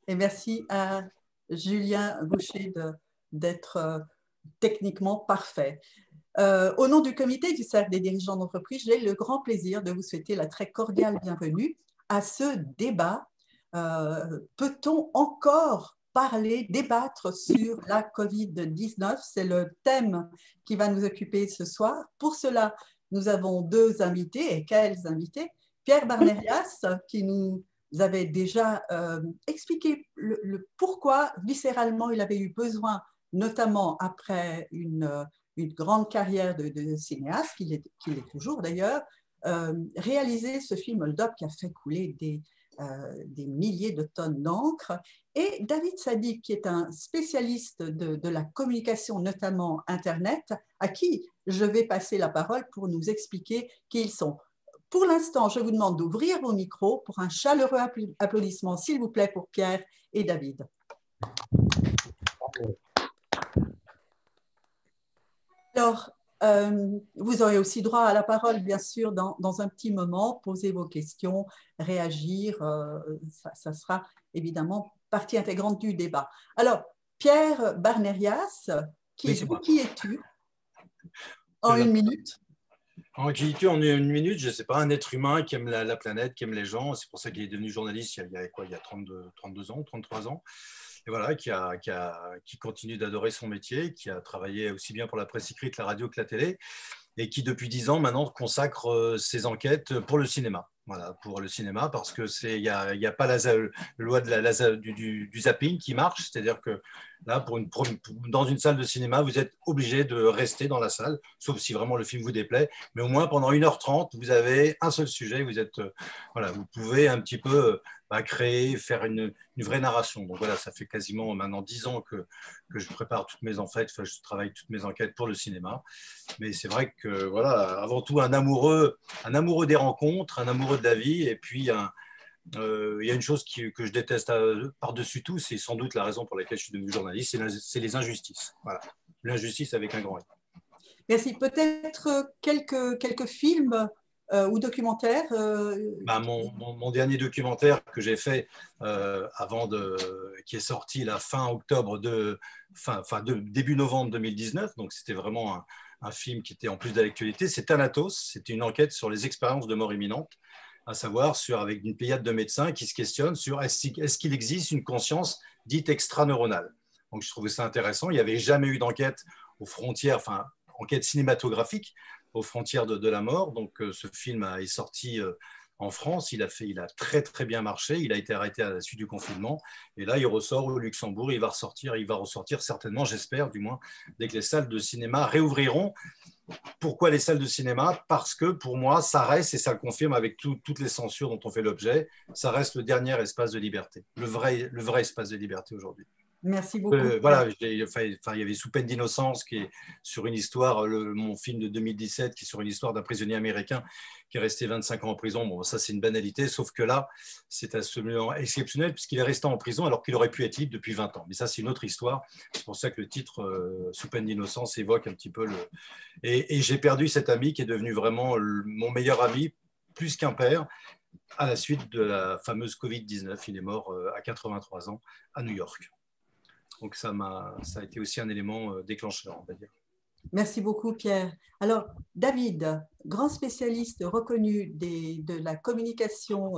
Et merci à Julien Boucher d'être techniquement parfait. Au nom du comité du Cercle des dirigeants d'entreprise, j'ai le grand plaisir de vous souhaiter la très cordiale bienvenue à ce débat. Peut-on encore parler, débattre sur la COVID-19? C'est le thème qui va nous occuper ce soir. Pour cela, nous avons deux invités, et quels invités? Pierre Barnerias, qui nous avait déjà expliqué le pourquoi viscéralement il avait eu besoin, notamment après une grande carrière de cinéaste, qu'il est toujours d'ailleurs, réaliser ce film Hold Up qui a fait couler des milliers de tonnes d'encre. Et David Saddiq, qui est un spécialiste de la communication, notamment Internet, à qui je vais passer la parole pour nous expliquer qui ils sont. Pour l'instant, je vous demande d'ouvrir vos micros pour un chaleureux applaudissement, s'il vous plaît, pour Pierre et David. Alors, vous aurez aussi droit à la parole, bien sûr, dans un petit moment. Posez vos questions, réagir. Ça sera évidemment partie intégrante du débat. Alors, Pierre Barnerias, qui es-tu en une minute? Qui es-tu en une minute? Je ne sais pas, un être humain qui aime la planète, qui aime les gens. C'est pour ça qu'il est devenu journaliste il y a 32 ans, 33 ans. Et voilà, qui continue d'adorer son métier, qui a travaillé aussi bien pour la presse écrite, la radio que la télé, et qui depuis 10 ans maintenant consacre ses enquêtes pour le cinéma. Voilà, pour le cinéma, parce que il y a pas la loi de du zapping qui marche, c'est-à-dire que là, dans une salle de cinéma, vous êtes obligé de rester dans la salle, sauf si vraiment le film vous déplaît, mais au moins pendant 1h30, vous avez un seul sujet, voilà, vous pouvez un petit peu créer, faire une vraie narration. Donc voilà, ça fait quasiment maintenant 10 ans que je prépare toutes mes enquêtes, je travaille toutes mes enquêtes pour le cinéma. Mais c'est vrai que voilà, avant tout un amoureux des rencontres, un amoureux de la vie, et puis il y a une chose que je déteste par-dessus tout, c'est sans doute la raison pour laquelle je suis devenu journaliste, c'est les injustices. Voilà, l'injustice avec un grand I. Merci. Peut-être quelques films ou documentaires mon dernier documentaire que j'ai fait qui est sorti la fin octobre début novembre 2019, donc c'était vraiment un film qui était en plus de l'actualité, c'est Thanatos. C'était une enquête sur les expériences de mort imminente, à savoir avec une pléiade de médecins qui se questionnent sur est-ce qu'il existe une conscience dite extraneuronale. Donc je trouvais ça intéressant. Il n'y avait jamais eu d'enquête aux frontières, enquête cinématographique aux frontières de la mort. Donc ce film est sorti en France, il a très très bien marché, il a été arrêté à la suite du confinement, et là il ressort au Luxembourg, il va ressortir certainement, j'espère du moins, dès que les salles de cinéma réouvriront. Pourquoi les salles de cinéma? Parce que pour moi, ça reste, et ça le confirme avec toutes les censures dont on fait l'objet, ça reste le dernier espace de liberté, le vrai espace de liberté aujourd'hui. Merci beaucoup. Voilà, il y avait Sous peine d'innocence qui est sur une histoire, mon film de 2017 qui est sur une histoire d'un prisonnier américain qui est resté 25 ans en prison. Bon, ça c'est une banalité, sauf que là, c'est absolument exceptionnel puisqu'il est resté en prison alors qu'il aurait pu être libre depuis 20 ans. Mais ça, c'est une autre histoire. C'est pour ça que le titre Sous peine d'innocence évoque un petit peu Et j'ai perdu cet ami qui est devenu vraiment mon meilleur ami, plus qu'un père, à la suite de la fameuse Covid-19. Il est mort à 83 ans à New York. Donc ça a été aussi un élément déclencheur, on va dire. Merci beaucoup, Pierre. Alors, David, grand spécialiste reconnu de la communication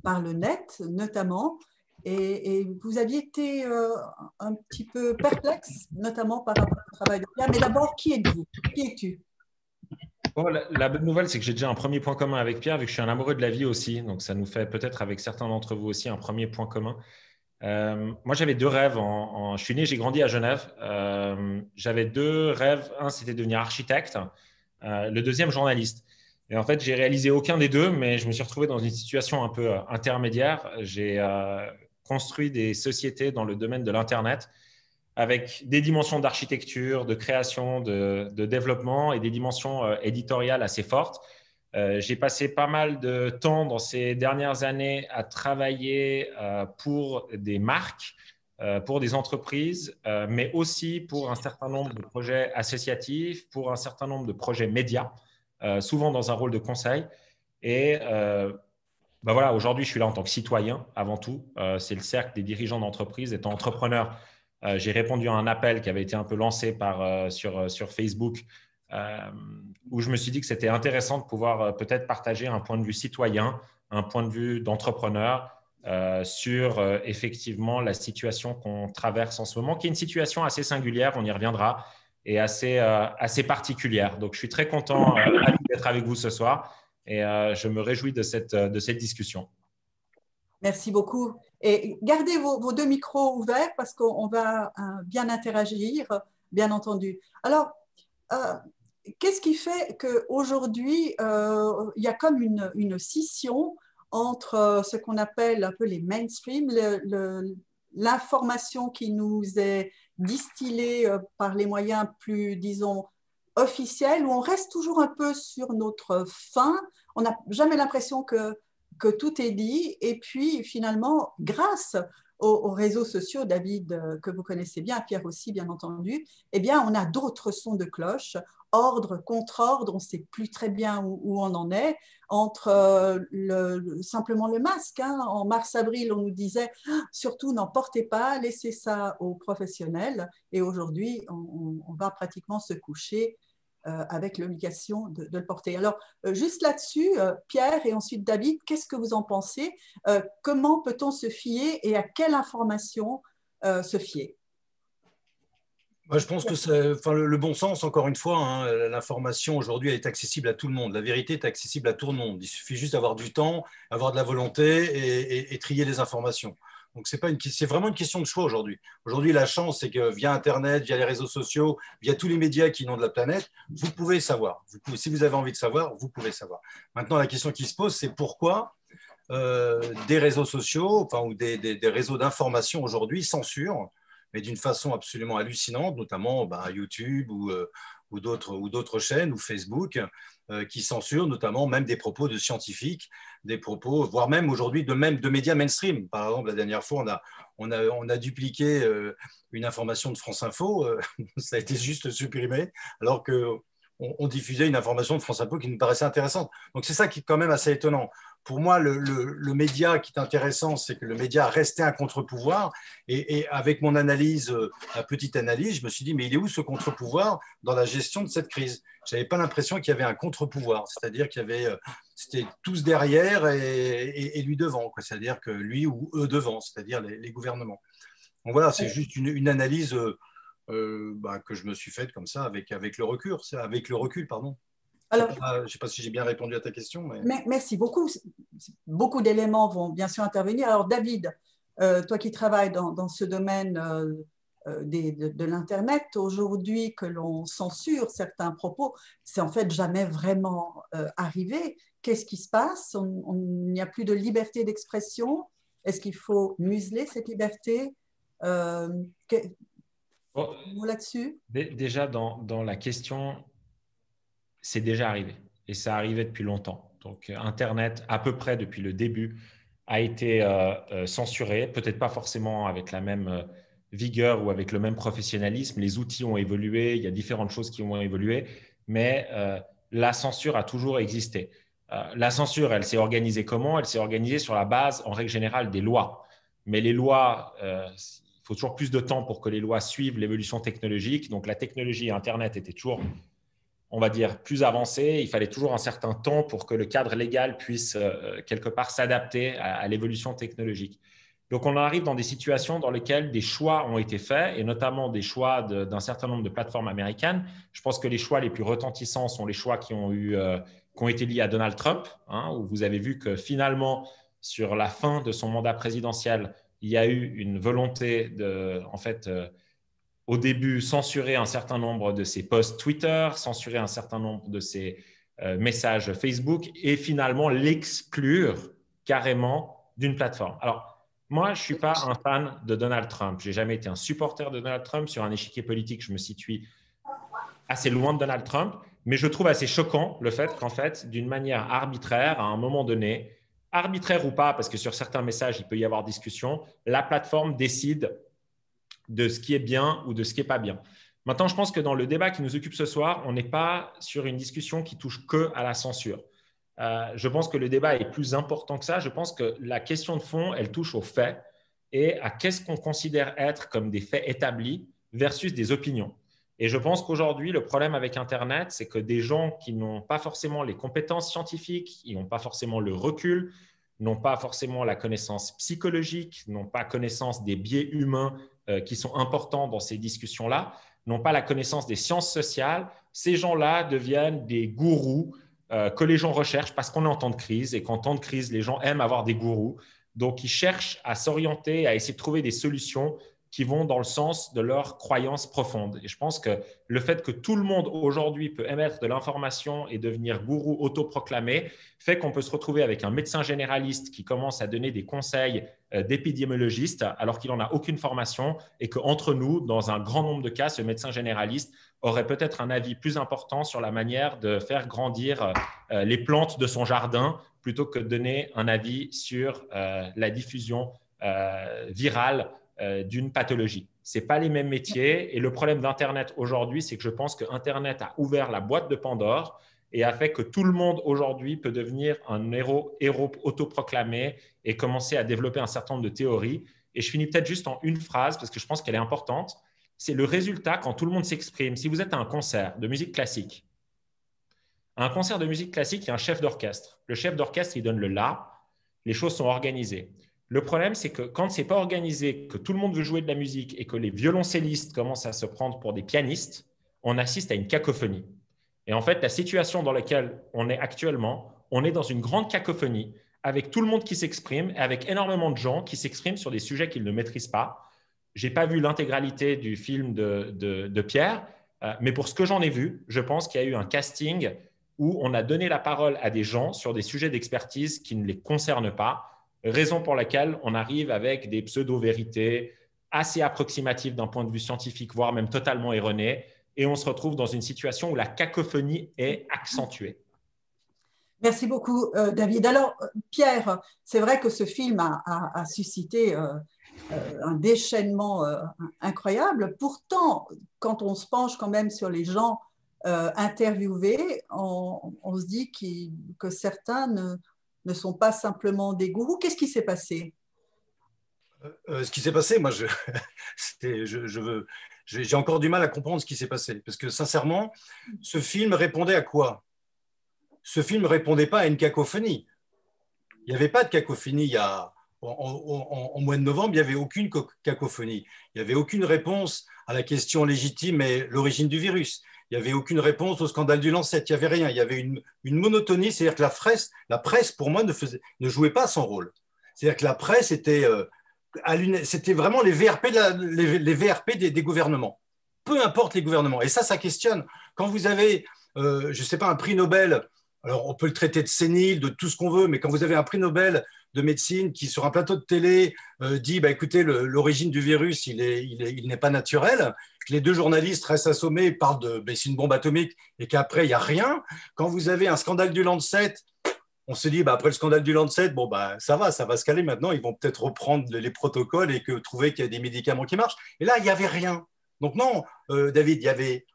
par le net, notamment, et vous aviez été un petit peu perplexe, notamment par rapport au travail de Pierre. Mais d'abord, qui êtes-vous? Qui es-tu? Bon, la bonne nouvelle, c'est que j'ai déjà un premier point commun avec Pierre, vu que je suis un amoureux de la vie aussi. Donc, ça nous fait peut-être avec certains d'entre vous aussi un premier point commun. Moi, j'avais deux rêves. Je suis né, j'ai grandi à Genève. J'avais deux rêves. Un, c'était devenir architecte. Le deuxième, journaliste. Et en fait, j'ai réalisé aucun des deux, mais je me suis retrouvé dans une situation un peu intermédiaire. J'ai construit des sociétés dans le domaine de l'Internet avec des dimensions d'architecture, de création, de développement et des dimensions éditoriales assez fortes. J'ai passé pas mal de temps dans ces dernières années à travailler pour des marques, pour des entreprises, mais aussi pour un certain nombre de projets associatifs, pour un certain nombre de projets médias, souvent dans un rôle de conseil. Et Ben voilà, aujourd'hui, je suis là en tant que citoyen avant tout. C'est le cercle des dirigeants d'entreprise. Étant entrepreneur, j'ai répondu à un appel qui avait été un peu lancé sur Facebook, euh, où je me suis dit que c'était intéressant de pouvoir peut-être partager un point de vue citoyen, un point de vue d'entrepreneur sur effectivement la situation qu'on traverse en ce moment, qui est une situation assez singulière, on y reviendra, et assez particulière. Donc, je suis très content d'être avec vous ce soir. Et je me réjouis de cette discussion. Merci beaucoup. Et gardez vos deux micros ouverts parce qu'on va bien interagir, bien entendu. Alors, euh, qu'est-ce qui fait qu'aujourd'hui, il y a comme une scission entre ce qu'on appelle un peu les mainstream, l'information qui nous est distillée par les moyens plus, disons, officiels, où on reste toujours un peu sur notre faim. On n'a jamais l'impression que tout est dit. Et puis, finalement, grâce aux réseaux sociaux, David, que vous connaissez bien, Pierre aussi, bien entendu, eh bien, on a d'autres sons de cloche, ordre, contre-ordre, on ne sait plus très bien où on en est, entre simplement le masque. Hein. En mars-avril, on nous disait surtout n'en portez pas, laissez ça aux professionnels. Et aujourd'hui, on va pratiquement se coucher avec l'obligation de le porter. Alors, juste là-dessus, Pierre et ensuite David, qu'est-ce que vous en pensez? Comment peut-on se fier et à quelle information se fier? Moi, je pense que le bon sens, encore une fois, hein, l'information aujourd'hui, elle est accessible à tout le monde. La vérité est accessible à tout le monde. Il suffit juste d'avoir du temps, avoir de la volonté et trier les informations. Donc, c'est vraiment une question de choix aujourd'hui. Aujourd'hui, la chance, c'est que via Internet, via les réseaux sociaux, via tous les médias qui inondent la planète, vous pouvez savoir. Si vous avez envie de savoir, vous pouvez savoir. Maintenant, la question qui se pose, c'est pourquoi des réseaux sociaux, ou des réseaux d'information aujourd'hui censurent, mais d'une façon absolument hallucinante, notamment YouTube ou d'autres chaînes ou Facebook qui censurent notamment même des propos de scientifiques, des propos, voire même aujourd'hui de médias mainstream. Par exemple, la dernière fois, on a dupliqué une information de France Info, ça a été juste supprimé, alors qu'on diffusait une information de France Info qui nous paraissait intéressante. Donc c'est ça qui est quand même assez étonnant. Pour moi, le média qui est intéressant, c'est que le média restait un contre-pouvoir. Et avec mon analyse, ma petite analyse, je me suis dit, mais il est où ce contre-pouvoir dans la gestion de cette crise? Je n'avais pas l'impression qu'il y avait un contre-pouvoir, c'est-à-dire c'était tous derrière et lui devant, c'est-à-dire que lui ou eux devant, c'est-à-dire les gouvernements. Donc voilà, c'est juste une analyse que je me suis faite comme ça avec le recul, pardon. Alors, Je ne sais pas si j'ai bien répondu à ta question. Mais... Merci beaucoup. Beaucoup d'éléments vont bien sûr intervenir. Alors, David, toi qui travailles dans ce domaine de l'Internet, aujourd'hui que l'on censure certains propos, c'est en fait jamais vraiment arrivé. Qu'est-ce qui se passe? Il n'y a plus de liberté d'expression. Est-ce qu'il faut museler cette liberté? Là-dessus? Déjà, dans la question, c'est déjà arrivé et ça arrivait depuis longtemps. Donc, Internet, à peu près depuis le début, a été censuré, peut-être pas forcément avec la même vigueur ou avec le même professionnalisme. Les outils ont évolué, il y a différentes choses qui ont évolué, mais la censure a toujours existé. La censure, elle s'est organisée comment? Elle s'est organisée sur la base, en règle générale, des lois. Mais les lois, il faut toujours plus de temps pour que les lois suivent l'évolution technologique. Donc, la technologie Internet était toujours, on va dire, plus avancée. Il fallait toujours un certain temps pour que le cadre légal puisse quelque part s'adapter à l'évolution technologique. Donc, on arrive dans des situations dans lesquelles des choix ont été faits, et notamment des choix d'un certain nombre de plateformes américaines. Je pense que les choix les plus retentissants sont les choix qui ont été liés à Donald Trump, hein, où vous avez vu que finalement, sur la fin de son mandat présidentiel, il y a eu une volonté de, en fait, au début, censurer un certain nombre de ses posts Twitter, censurer un certain nombre de ses messages Facebook et finalement l'exclure carrément d'une plateforme. Alors, moi, je ne suis pas un fan de Donald Trump. Je n'ai jamais été un supporter de Donald Trump. Sur un échiquier politique, je me situe assez loin de Donald Trump, mais je trouve assez choquant le fait qu'en fait, d'une manière arbitraire, à un moment donné, arbitraire ou pas, parce que sur certains messages, il peut y avoir discussion, la plateforme décide de ce qui est bien ou de ce qui n'est pas bien. Maintenant, je pense que dans le débat qui nous occupe ce soir, on n'est pas sur une discussion qui touche que à la censure. Je pense que le débat est plus important que ça. Je pense que la question de fond, elle touche aux faits et à qu'est-ce qu'on considère être comme des faits établis versus des opinions. Et je pense qu'aujourd'hui, le problème avec Internet, c'est que des gens qui n'ont pas forcément les compétences scientifiques, qui n'ont pas forcément le recul, n'ont pas forcément la connaissance psychologique, n'ont pas connaissance des biais humains qui sont importants dans ces discussions-là, n'ont pas la connaissance des sciences sociales, ces gens-là deviennent des gourous que les gens recherchent parce qu'on est en temps de crise et qu'en temps de crise, les gens aiment avoir des gourous. Donc, ils cherchent à s'orienter, à essayer de trouver des solutions qui vont dans le sens de leurs croyances profondes. Et je pense que le fait que tout le monde aujourd'hui peut émettre de l'information et devenir gourou autoproclamé fait qu'on peut se retrouver avec un médecin généraliste qui commence à donner des conseils d'épidémiologiste alors qu'il n'en a aucune formation et qu'entre nous, dans un grand nombre de cas, ce médecin généraliste aurait peut-être un avis plus important sur la manière de faire grandir les plantes de son jardin plutôt que de donner un avis sur la diffusion virale d'une pathologie. Ce n'est pas les mêmes métiers. Et le problème d'Internet aujourd'hui, c'est que je pense que Internet a ouvert la boîte de Pandore et a fait que tout le monde aujourd'hui peut devenir un héros autoproclamé et commencer à développer un certain nombre de théories. Et je finis peut-être juste en une phrase parce que je pense qu'elle est importante. C'est le résultat quand tout le monde s'exprime. Si vous êtes à un concert de musique classique, il y a un chef d'orchestre. Le chef d'orchestre, il donne le la. Les choses sont organisées. Le problème, c'est que quand ce n'est pas organisé, que tout le monde veut jouer de la musique et que les violoncellistes commencent à se prendre pour des pianistes, on assiste à une cacophonie. Et en fait, la situation dans laquelle on est actuellement, on est dans une grande cacophonie avec tout le monde qui s'exprime et avec énormément de gens qui s'expriment sur des sujets qu'ils ne maîtrisent pas. Je n'ai pas vu l'intégralité du film de Pierre, mais pour ce que j'en ai vu, je pense qu'il y a eu un casting où on a donné la parole à des gens sur des sujets d'expertise qui ne les concernent pas. Raison pour laquelle on arrive avec des pseudo-vérités assez approximatives d'un point de vue scientifique, voire même totalement erronées, et on se retrouve dans une situation où la cacophonie est accentuée. Merci beaucoup, David. Alors, Pierre, c'est vrai que ce film a suscité un déchaînement incroyable. Pourtant, quand on se penche quand même sur les gens interviewés, on se dit que certains ne sont pas simplement des gourous. Qu'est-ce qui s'est passé? Ce qui s'est passé, moi, j'ai encore du mal à comprendre ce qui s'est passé. Parce que sincèrement, ce film répondait à quoi? Ce film ne répondait pas à une cacophonie. Il n'y avait pas de cacophonie en mois de novembre, il n'y avait aucune cacophonie. Il n'y avait aucune réponse à la question légitime et l'origine du virus. Il n'y avait aucune réponse au scandale du Lancet. Il n'y avait rien. Il y avait une monotonie. C'est-à-dire que la presse, pour moi, ne jouait pas son rôle. C'est-à-dire que la presse c'était vraiment les VRP, les VRP des gouvernements. Peu importe les gouvernements. Et ça questionne. Quand vous avez, je ne sais pas, un prix Nobel, alors on peut le traiter de sénile, de tout ce qu'on veut, mais quand vous avez un prix Nobel de médecine qui, sur un plateau de télé, dit écoutez, l'origine du virus, il n'est pas naturel, que les deux journalistes restent assommés et parlent de c'est une bombe atomique et qu'après, il n'y a rien. Quand vous avez un scandale du Lancet, on se dit, après le scandale du Lancet, ça va se caler maintenant, ils vont peut-être reprendre les protocoles et trouver qu'il y a des médicaments qui marchent. Et là, il n'y avait rien. Donc non, David, il y avait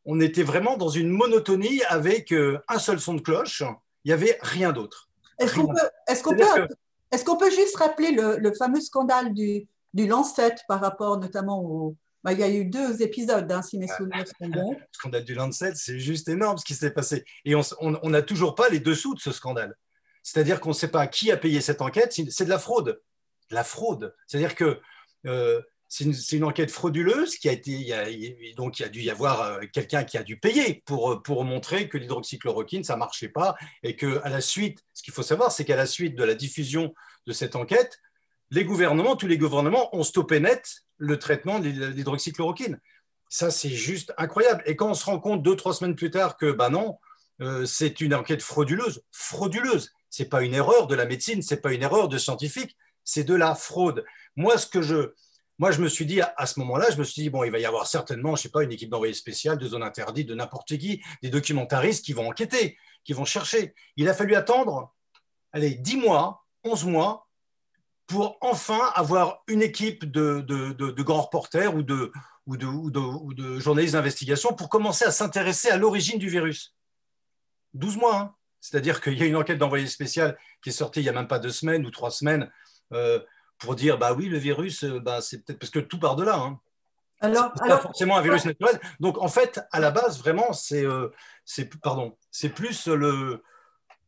on était vraiment dans une monotonie avec un seul son de cloche, il n'y avait rien d'autre. Est-ce qu'on peut juste rappeler le fameux scandale du Lancet par rapport notamment au... il y a eu 2 épisodes, si mes souvenirs sont bons. Le scandale du Lancet, c'est juste énorme ce qui s'est passé. Et on n'a toujours pas les dessous de ce scandale. C'est-à-dire qu'on ne sait pas qui a payé cette enquête, c'est de la fraude. De la fraude. C'est-à-dire que c'est une enquête frauduleuse donc il y a dû y avoir quelqu'un qui a dû payer pour montrer que l'hydroxychloroquine, ça ne marchait pas et qu'à la suite, ce qu'il faut savoir, c'est qu'à la suite de la diffusion de cette enquête, tous les gouvernements ont stoppé net le traitement de l'hydroxychloroquine. Ça, c'est juste incroyable. Et quand on se rend compte 2-3 semaines plus tard que non, c'est une enquête frauduleuse. Frauduleuse. Ce n'est pas une erreur de la médecine, ce n'est pas une erreur de scientifique, c'est de la fraude. Moi, je me suis dit, à ce moment-là, il va y avoir certainement, je ne sais pas, une équipe d'envoyés spéciaux, de zones interdites, de n'importe qui, des documentaristes qui vont enquêter, qui vont chercher. Il a fallu attendre, 10 mois, 11 mois, pour enfin avoir une équipe de grands reporters ou de journalistes d'investigation pour commencer à s'intéresser à l'origine du virus. 12 mois. Hein. C'est-à-dire qu'il y a une enquête d'envoyé spécial qui est sortie il n'y a même pas 2 semaines ou 3 semaines pour dire, bah oui, le virus, c'est peut-être parce que tout part de là. Hein. Alors, pas forcément un virus naturel. Donc, en fait, à la base, vraiment, c'est plus le...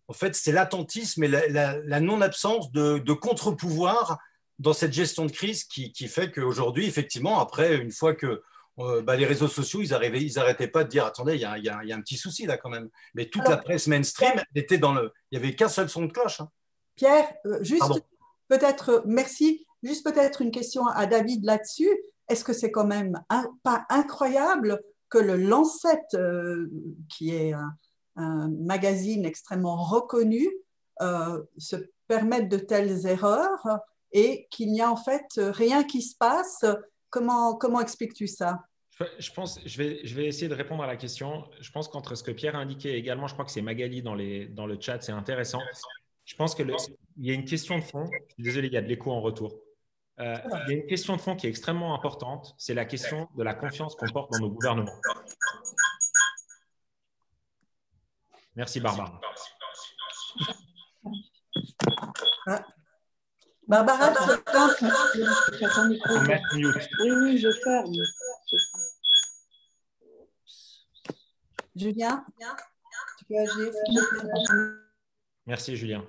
En fait, c'est l'attentisme et la non-absence de contre-pouvoir dans cette gestion de crise qui fait qu'aujourd'hui, effectivement, après, une fois que les réseaux sociaux, ils n'arrêtaient pas de dire, attendez, il y a un petit souci là quand même. Mais toute la presse mainstream était dans le... Il n'y avait qu'un seul son de cloche. Hein. Pierre, juste peut-être, merci, juste peut-être une question à David là-dessus. Est-ce que c'est quand même pas incroyable que le Lancet, qui est un magazine extrêmement reconnu, se permette de telles erreurs et qu'il n'y a en fait rien qui se passe? Comment expliques-tu ça? Je pense, je vais essayer de répondre à la question. Je pense qu'entre ce que Pierre a indiqué également, je crois que c'est Magali dans le chat, c'est intéressant. Je pense qu'il y a une question de fond. Je suis désolé, il y a de l'écho en retour. Il y a une question de fond qui est extrêmement importante. C'est la question de la confiance qu'on porte dans nos gouvernements. Merci, Barbara. Barbara, Oui, je ferme. Julien, tu peux agir. Merci, Julien.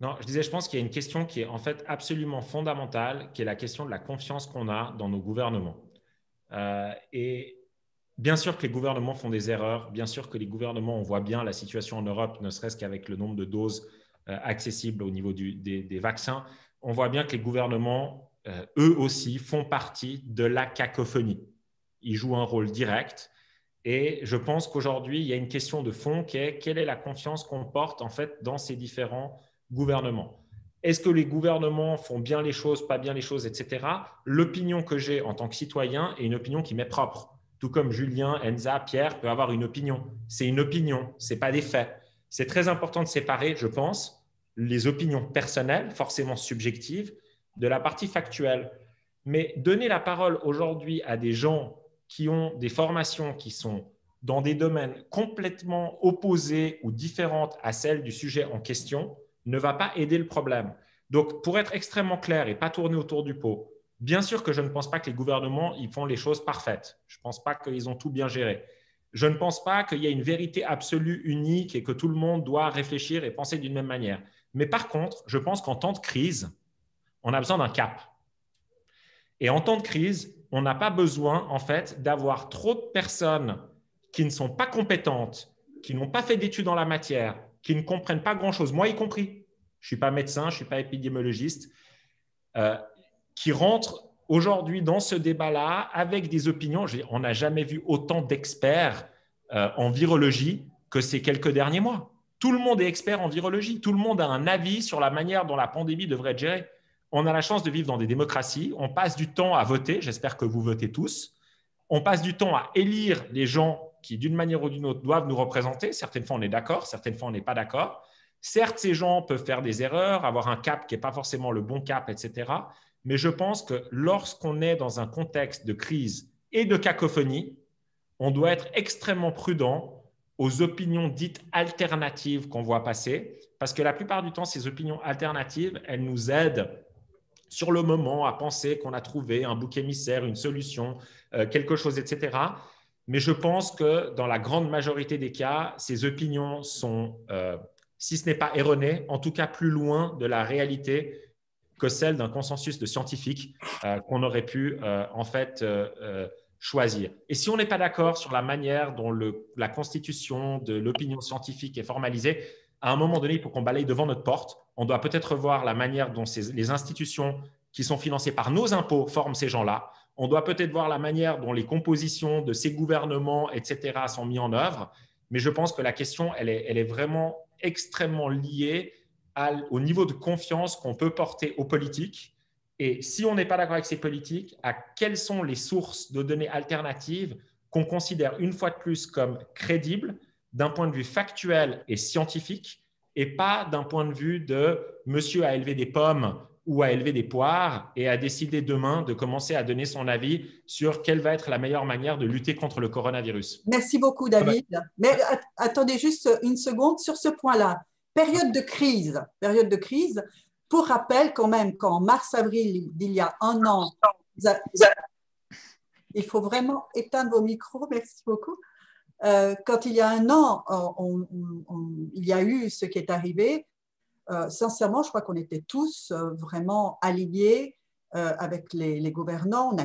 Non, je disais, je pense qu'il y a une question qui est en fait absolument fondamentale, qui est la question de la confiance qu'on a dans nos gouvernements. Et bien sûr que les gouvernements font des erreurs, bien sûr que les gouvernements, on voit bien la situation en Europe, ne serait-ce qu'avec le nombre de doses accessibles au niveau des vaccins, on voit bien que les gouvernements, eux aussi, font partie de la cacophonie. Ils jouent un rôle direct. Et je pense qu'aujourd'hui, il y a une question de fond qui est quelle est la confiance qu'on porte en fait dans ces différents gouvernements. Est-ce que les gouvernements font bien les choses, pas bien les choses, etc. L'opinion que j'ai en tant que citoyen est une opinion qui m'est propre. Tout comme Julien, Enza, Pierre peut avoir une opinion. C'est une opinion, ce n'est pas des faits. C'est très important de séparer, je pense, les opinions personnelles, forcément subjectives, de la partie factuelle. Mais donner la parole aujourd'hui à des gens qui ont des formations qui sont dans des domaines complètement opposés ou différentes à celles du sujet en question ne va pas aider le problème. Donc, pour être extrêmement clair et pas tourner autour du pot, bien sûr que je ne pense pas que les gouvernements ils font les choses parfaites. Je ne pense pas qu'ils ont tout bien géré. Je ne pense pas qu'il y ait une vérité absolue, unique et que tout le monde doit réfléchir et penser d'une même manière. Mais par contre, je pense qu'en temps de crise, on a besoin d'un cap. Et en temps de crise, on n'a pas besoin, en fait, d'avoir trop de personnes qui ne sont pas compétentes, qui n'ont pas fait d'études en la matière, qui ne comprennent pas grand-chose, moi y compris. Je ne suis pas médecin, je ne suis pas épidémiologiste, qui rentrent aujourd'hui dans ce débat-là avec des opinions. On n'a jamais vu autant d'experts en virologie que ces quelques derniers mois. Tout le monde est expert en virologie. Tout le monde a un avis sur la manière dont la pandémie devrait être gérée. On a la chance de vivre dans des démocraties. On passe du temps à voter. J'espère que vous votez tous. On passe du temps à élire les gens qui, d'une manière ou d'une autre, doivent nous représenter. Certaines fois, on est d'accord. Certaines fois, on n'est pas d'accord. Certes, ces gens peuvent faire des erreurs, avoir un cap qui n'est pas forcément le bon cap, etc. Mais je pense que lorsqu'on est dans un contexte de crise et de cacophonie, on doit être extrêmement prudent aux opinions dites alternatives qu'on voit passer, parce que la plupart du temps, ces opinions alternatives, elles nous aident sur le moment à penser qu'on a trouvé un bouc émissaire, une solution, quelque chose, etc. Mais je pense que dans la grande majorité des cas, ces opinions sont, si ce n'est pas erronées, en tout cas plus loin de la réalité que celle d'un consensus de scientifiques qu'on aurait pu en fait choisir. Et si on n'est pas d'accord sur la manière dont la constitution de l'opinion scientifique est formalisée, à un moment donné, il faut qu'on balaye devant notre porte. On doit peut-être voir la manière dont les institutions qui sont financées par nos impôts forment ces gens-là. On doit peut-être voir la manière dont les compositions de ces gouvernements, etc., sont mises en œuvre. Mais je pense que la question, elle est vraiment extrêmement liée au niveau de confiance qu'on peut porter aux politiques. Et si on n'est pas d'accord avec ces politiques, à quelles sont les sources de données alternatives qu'on considère une fois de plus comme crédibles d'un point de vue factuel et scientifique, et pas d'un point de vue de monsieur a élevé des pommes ou à élever des poires et à décider demain de commencer à donner son avis sur quelle va être la meilleure manière de lutter contre le coronavirus. Merci beaucoup, David. Mais attendez juste une seconde sur ce point-là. Période de crise. Pour rappel, quand même, qu'en mars-avril d'il y a un an, il faut vraiment éteindre vos micros, merci beaucoup. Quand il y a un an, il y a eu ce qui est arrivé, sincèrement, je crois qu'on était tous vraiment alignés avec les gouvernants.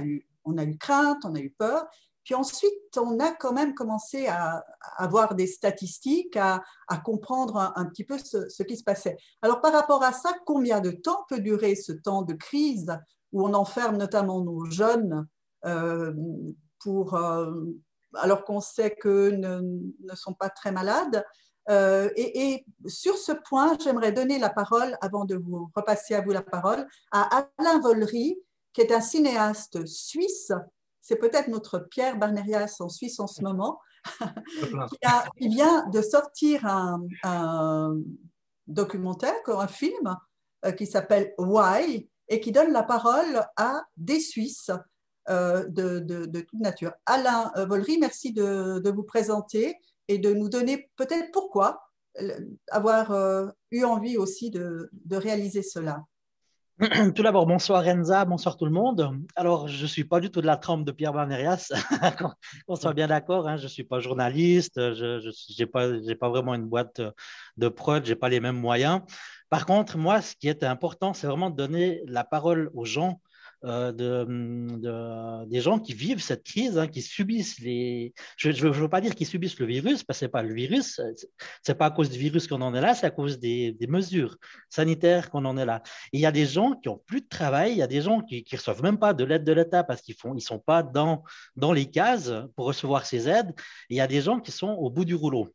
On a eu crainte, on a eu peur. Puis ensuite, on a quand même commencé à avoir des statistiques, à comprendre un petit peu ce qui se passait. Alors, par rapport à ça, combien de temps peut durer ce temps de crise où on enferme notamment nos jeunes alors qu'on sait qu'eux ne sont pas très malades? Et sur ce point, j'aimerais donner la parole, avant de vous repasser à vous la parole, à Alain Vollery, qui est un cinéaste suisse. C'est peut-être notre Pierre Barnérias en Suisse en ce moment, qui vient de sortir un documentaire, un film qui s'appelle Why, et qui donne la parole à des Suisses de toute nature. Alain Vollery, merci de vous présenter et de nous donner peut-être pourquoi avoir eu envie aussi de réaliser cela. Tout d'abord, bonsoir Renza, bonsoir tout le monde. Alors, je ne suis pas du tout de la trempe de Pierre Barnérias, qu'on soit bien d'accord, hein, je ne suis pas journaliste, je n'ai pas vraiment une boîte de prod, je n'ai pas les mêmes moyens. Par contre, moi, ce qui est important, c'est vraiment de donner la parole aux gens, des gens qui vivent cette crise, hein, qui subissent je ne veux pas dire qu'ils subissent le virus, parce que ce n'est pas le virus, ce n'est pas à cause du virus qu'on en est là, c'est à cause des mesures sanitaires qu'on en est là. Et il y a des gens qui n'ont plus de travail, il y a des gens qui ne reçoivent même pas de l'aide de l'État parce qu'ils ne sont pas dans les cases pour recevoir ces aides, et il y a des gens qui sont au bout du rouleau.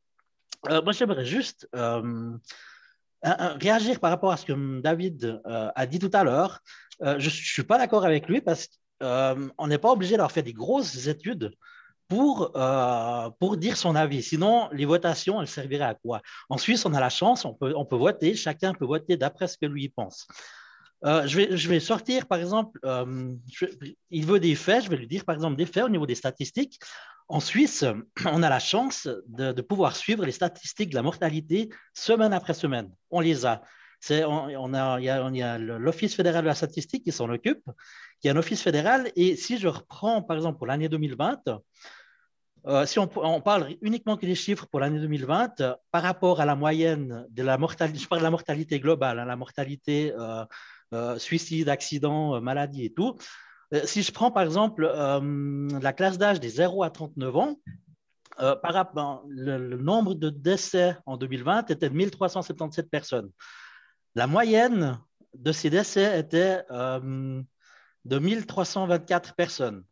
Moi, j'aimerais juste réagir par rapport à ce que David a dit tout à l'heure. Je ne suis pas d'accord avec lui parce qu'on n'est pas obligé d'avoir fait des grosses études pour dire son avis. Sinon, les votations, elles serviraient à quoi? En Suisse, on a la chance, on peut voter, chacun peut voter d'après ce que lui pense. Je vais sortir, par exemple, il veut des faits, je vais lui dire, par exemple, des faits au niveau des statistiques. En Suisse, on a la chance de pouvoir suivre les statistiques de la mortalité semaine après semaine. On les a. Il y a l'Office fédéral de la statistique qui s'en occupe, qui est un office fédéral. Et si je reprends, par exemple, pour l'année 2020, si on parle uniquement que des chiffres pour l'année 2020, par rapport à la moyenne de la mortalité, je parle de la mortalité globale, hein, la mortalité suicide, accident, maladie et tout. Si je prends, par exemple, la classe d'âge des 0 à 39 ans, le nombre de décès en 2020 était de 1377 personnes. La moyenne de ces décès était de 1324 personnes.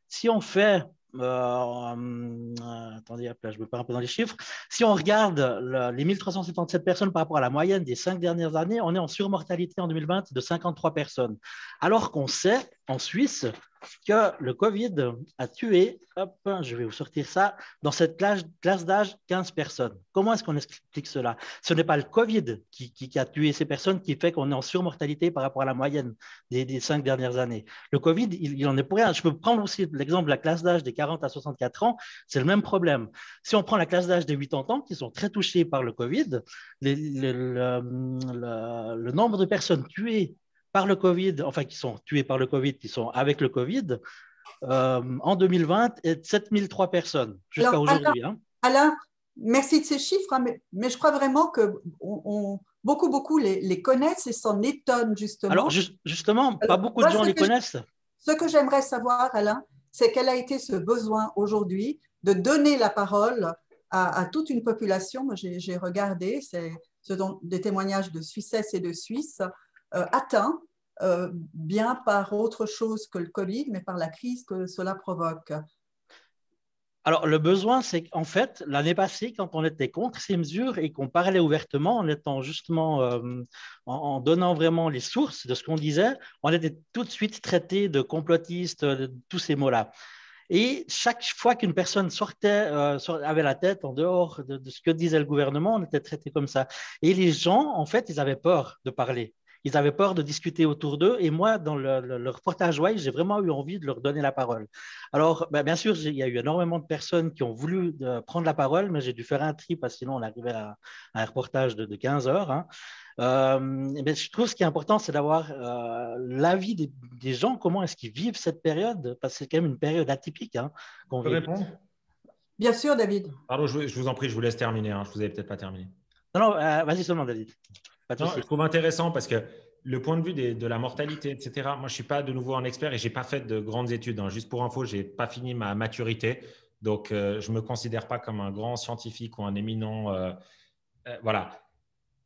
Si on fait, attendez, là, je me perds un peu dans les chiffres, si on regarde les 1377 personnes par rapport à la moyenne des 5 dernières années, on est en surmortalité en 2020 de 53 personnes. Alors qu'on sait en Suisse que le Covid a tué, je vais vous sortir ça, dans cette classe d'âge, 15 personnes. Comment est-ce qu'on explique cela? Ce n'est pas le Covid qui a tué ces personnes qui fait qu'on est en surmortalité par rapport à la moyenne des 5 dernières années. Le Covid, il en est pour rien. Je peux prendre aussi l'exemple de la classe d'âge des 40 à 64 ans, c'est le même problème. Si on prend la classe d'âge des 80 ans, qui sont très touchés par le Covid, le nombre de personnes tuées par le Covid, enfin qui sont tués par le Covid, qui sont avec le Covid, en 2020 est de 7003 personnes jusqu'à aujourd'hui. Alain, merci de ces chiffres, hein, mais je crois vraiment que beaucoup les connaissent et s'en étonnent justement. Alors justement, pas beaucoup de gens les connaissent. Ce que j'aimerais savoir, Alain, c'est quel a été ce besoin aujourd'hui de donner la parole à toute une population. Moi, j'ai regardé, ce sont des témoignages de Suissesses et de Suisses atteints bien par autre chose que le Covid, mais par la crise que cela provoque. Alors, le besoin, c'est qu'en fait, l'année passée, quand on était contre ces mesures et qu'on parlait ouvertement, en étant justement, en donnant vraiment les sources de ce qu'on disait, on était tout de suite traité de complotistes, de tous ces mots-là. Et chaque fois qu'une personne avait la tête en dehors de ce que disait le gouvernement, on était traité comme ça. Et les gens, en fait, ils avaient peur de parler. ils avaient peur de discuter autour d'eux. Et moi, dans le reportage Wise, j'ai vraiment eu envie de leur donner la parole. Alors, bien sûr, il y a eu énormément de personnes qui ont voulu prendre la parole, mais j'ai dû faire un tri parce que sinon, on arrivait à un reportage de 15 heures. Hein. Mais je trouve ce qui est important, c'est d'avoir l'avis des gens, comment est-ce qu'ils vivent cette période, parce que c'est quand même une période atypique qu'on Je peux vit. répondre? Bien sûr, David. Pardon, je vous en prie, je vous laisse terminer. Je vous avais peut-être pas terminé. Non, vas-y seulement, David. Pas de Non, souci. je trouve intéressant parce que le point de vue de la mortalité, etc., moi, je ne suis pas de nouveau un expert et je n'ai pas fait de grandes études. Juste pour info, je n'ai pas fini ma maturité. Donc, je ne me considère pas comme un grand scientifique ou un éminent. Voilà.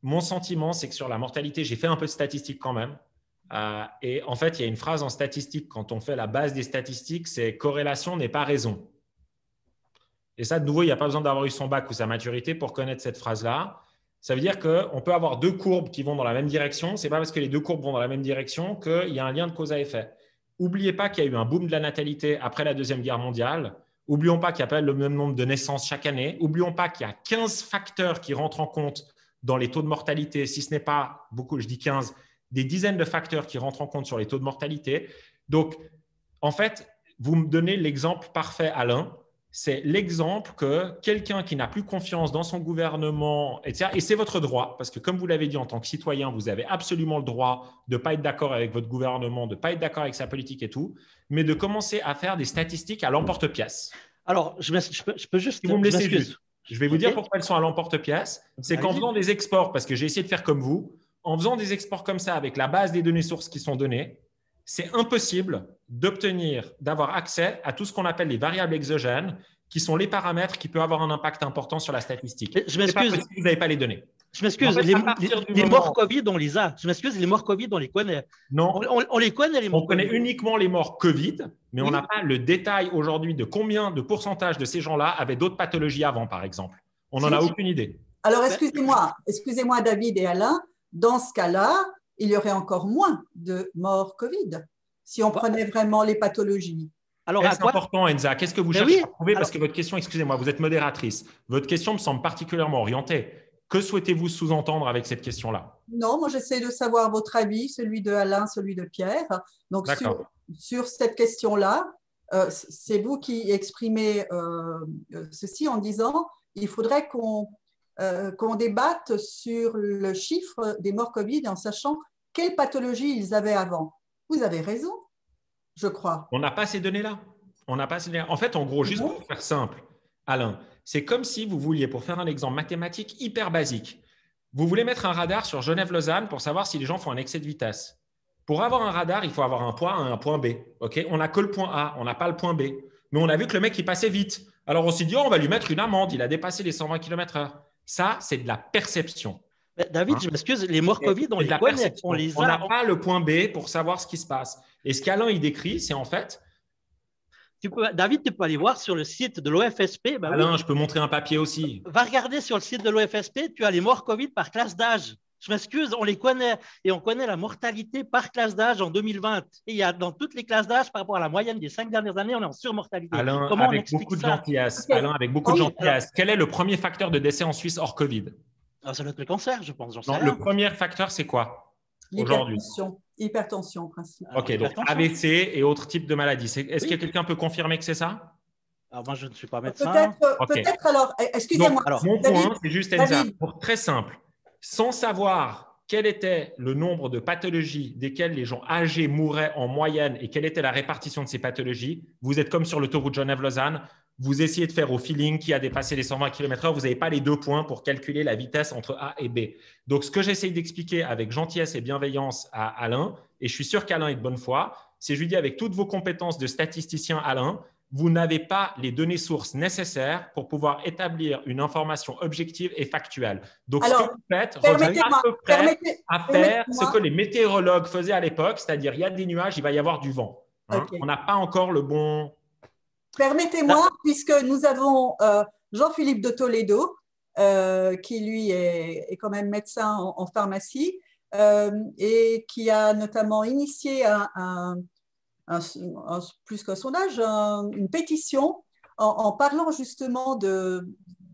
Mon sentiment, c'est que sur la mortalité, j'ai fait un peu de statistiques quand même. Et en fait, il y a une phrase en statistique, quand on fait la base des statistiques, c'est « corrélation n'est pas raison ». Et ça, de nouveau, il n'y a pas besoin d'avoir eu son bac ou sa maturité pour connaître cette phrase-là. Ça veut dire qu'on peut avoir deux courbes qui vont dans la même direction. Ce n'est pas parce que les deux courbes vont dans la même direction qu'il y a un lien de cause à effet. N'oubliez pas qu'il y a eu un boom de la natalité après la Deuxième Guerre mondiale. N'oublions pas qu'il n'y a pas le même nombre de naissances chaque année. N'oublions pas qu'il y a 15 facteurs qui rentrent en compte dans les taux de mortalité, si ce n'est pas beaucoup, je dis 15, des dizaines de facteurs qui rentrent en compte sur les taux de mortalité. Donc, en fait, vous me donnez l'exemple parfait, Alain. C'est l'exemple que quelqu'un qui n'a plus confiance dans son gouvernement, etc., et c'est votre droit, parce que comme vous l'avez dit en tant que citoyen, vous avez absolument le droit de ne pas être d'accord avec votre gouvernement, de ne pas être d'accord avec sa politique et tout, mais de commencer à faire des statistiques à l'emporte-pièce. Alors, je peux juste… Si vous me laissez juste, je vais vous dire Ok. pourquoi elles sont à l'emporte-pièce. C'est qu'en Allez-y. faisant des exports, parce que j'ai essayé de faire comme vous, en faisant des exports comme ça avec la base des données sources qui sont données, c'est impossible d'avoir accès à tout ce qu'on appelle les variables exogènes, qui sont les paramètres qui peuvent avoir un impact important sur la statistique. Mais je m'excuse. C'est pas possible, vous n'avez pas les données. Je m'excuse, En fait, les morts Covid, on les a. Je m'excuse, les morts Covid, on les connaît. Non, On les connaît, les morts on connaît Covid. uniquement les morts Covid, mais Oui. on n'a pas le détail aujourd'hui de combien de pourcentage de ces gens-là avaient d'autres pathologies avant, par exemple. On n'en a aucune idée. Alors, excusez-moi, David et Alain, dans ce cas-là, il y aurait encore moins de morts Covid si on prenait vraiment les pathologies. Alors, C'est important, Enza. Qu'est-ce que vous Mais cherchez oui, à prouver? Parce alors… que votre question, excusez-moi, vous êtes modératrice. Votre question me semble particulièrement orientée. Que souhaitez-vous sous-entendre avec cette question-là? Non, moi j'essaie de savoir votre avis, celui de Alain, celui de Pierre. Donc sur cette question-là, c'est vous qui exprimez ceci en disant il faudrait qu'on débatte sur le chiffre des morts Covid en sachant quelle pathologie ils avaient avant. Vous avez raison, je crois. On n'a pas ces données-là. En fait, en gros, juste pour faire simple, Alain, c'est comme si vous vouliez, pour faire un exemple mathématique hyper basique, vous voulez mettre un radar sur Genève-Lausanne pour savoir si les gens font un excès de vitesse. Pour avoir un radar, il faut avoir un point A et un point B. Okay, on n'a que le point A, on n'a pas le point B. Mais on a vu que le mec, il passait vite. Alors, on s'est dit, on va lui mettre une amende. Il a dépassé les 120 km/h. Ça, c'est de la perception. David, je m'excuse, les morts Covid, on les connaît. On n'a pas le point B pour savoir ce qui se passe. Et ce qu'Alain, il décrit, c'est en fait… David, tu peux aller voir sur le site de l'OFSP. Alain, oui. Je peux montrer un papier aussi. Va regarder sur le site de l'OFSP, tu as les morts Covid par classe d'âge. Je m'excuse, on les connaît et on connaît la mortalité par classe d'âge en 2020. Et il y a dans toutes les classes d'âge, par rapport à la moyenne des 5 dernières années, on est en surmortalité. Alain, comment avec on beaucoup de ça? gentillesse. Alain, avec beaucoup de gentillesse. Quel est le premier facteur de décès en Suisse hors Covid? Ça doit être le cancer, je pense. Non, le premier facteur, c'est quoi aujourd'hui? Hypertension, principe. Ok, donc AVC et autres types de maladies. Est-ce que quelqu'un peut confirmer que c'est ça? Alors, moi, je ne suis pas médecin. Peut-être alors, excusez-moi. Mon point, c'est juste, Enza, pour très simple. Sans savoir quel était le nombre de pathologies desquelles les gens âgés mouraient en moyenne et quelle était la répartition de ces pathologies, vous êtes comme sur l'autoroute Genève-Lausanne, vous essayez de faire au feeling qui a dépassé les 120 km/h, vous n'avez pas les 2 points pour calculer la vitesse entre A et B. Donc, ce que j'essaye d'expliquer avec gentillesse et bienveillance à Alain, et je suis sûr qu'Alain est de bonne foi, c'est je lui dis avec toutes vos compétences de statisticien, Alain, vous n'avez pas les données sources nécessaires pour pouvoir établir une information objective et factuelle. Donc, ce que vous faites revient à peu près à faire ce que les météorologues faisaient à l'époque, c'est-à-dire il y a des nuages, il va y avoir du vent. Okay. On n'a pas encore le bon… Permettez-moi, puisque nous avons Jean-Philippe de Toledo, qui lui est quand même médecin en pharmacie et qui a notamment initié plus qu'un sondage, une pétition en parlant justement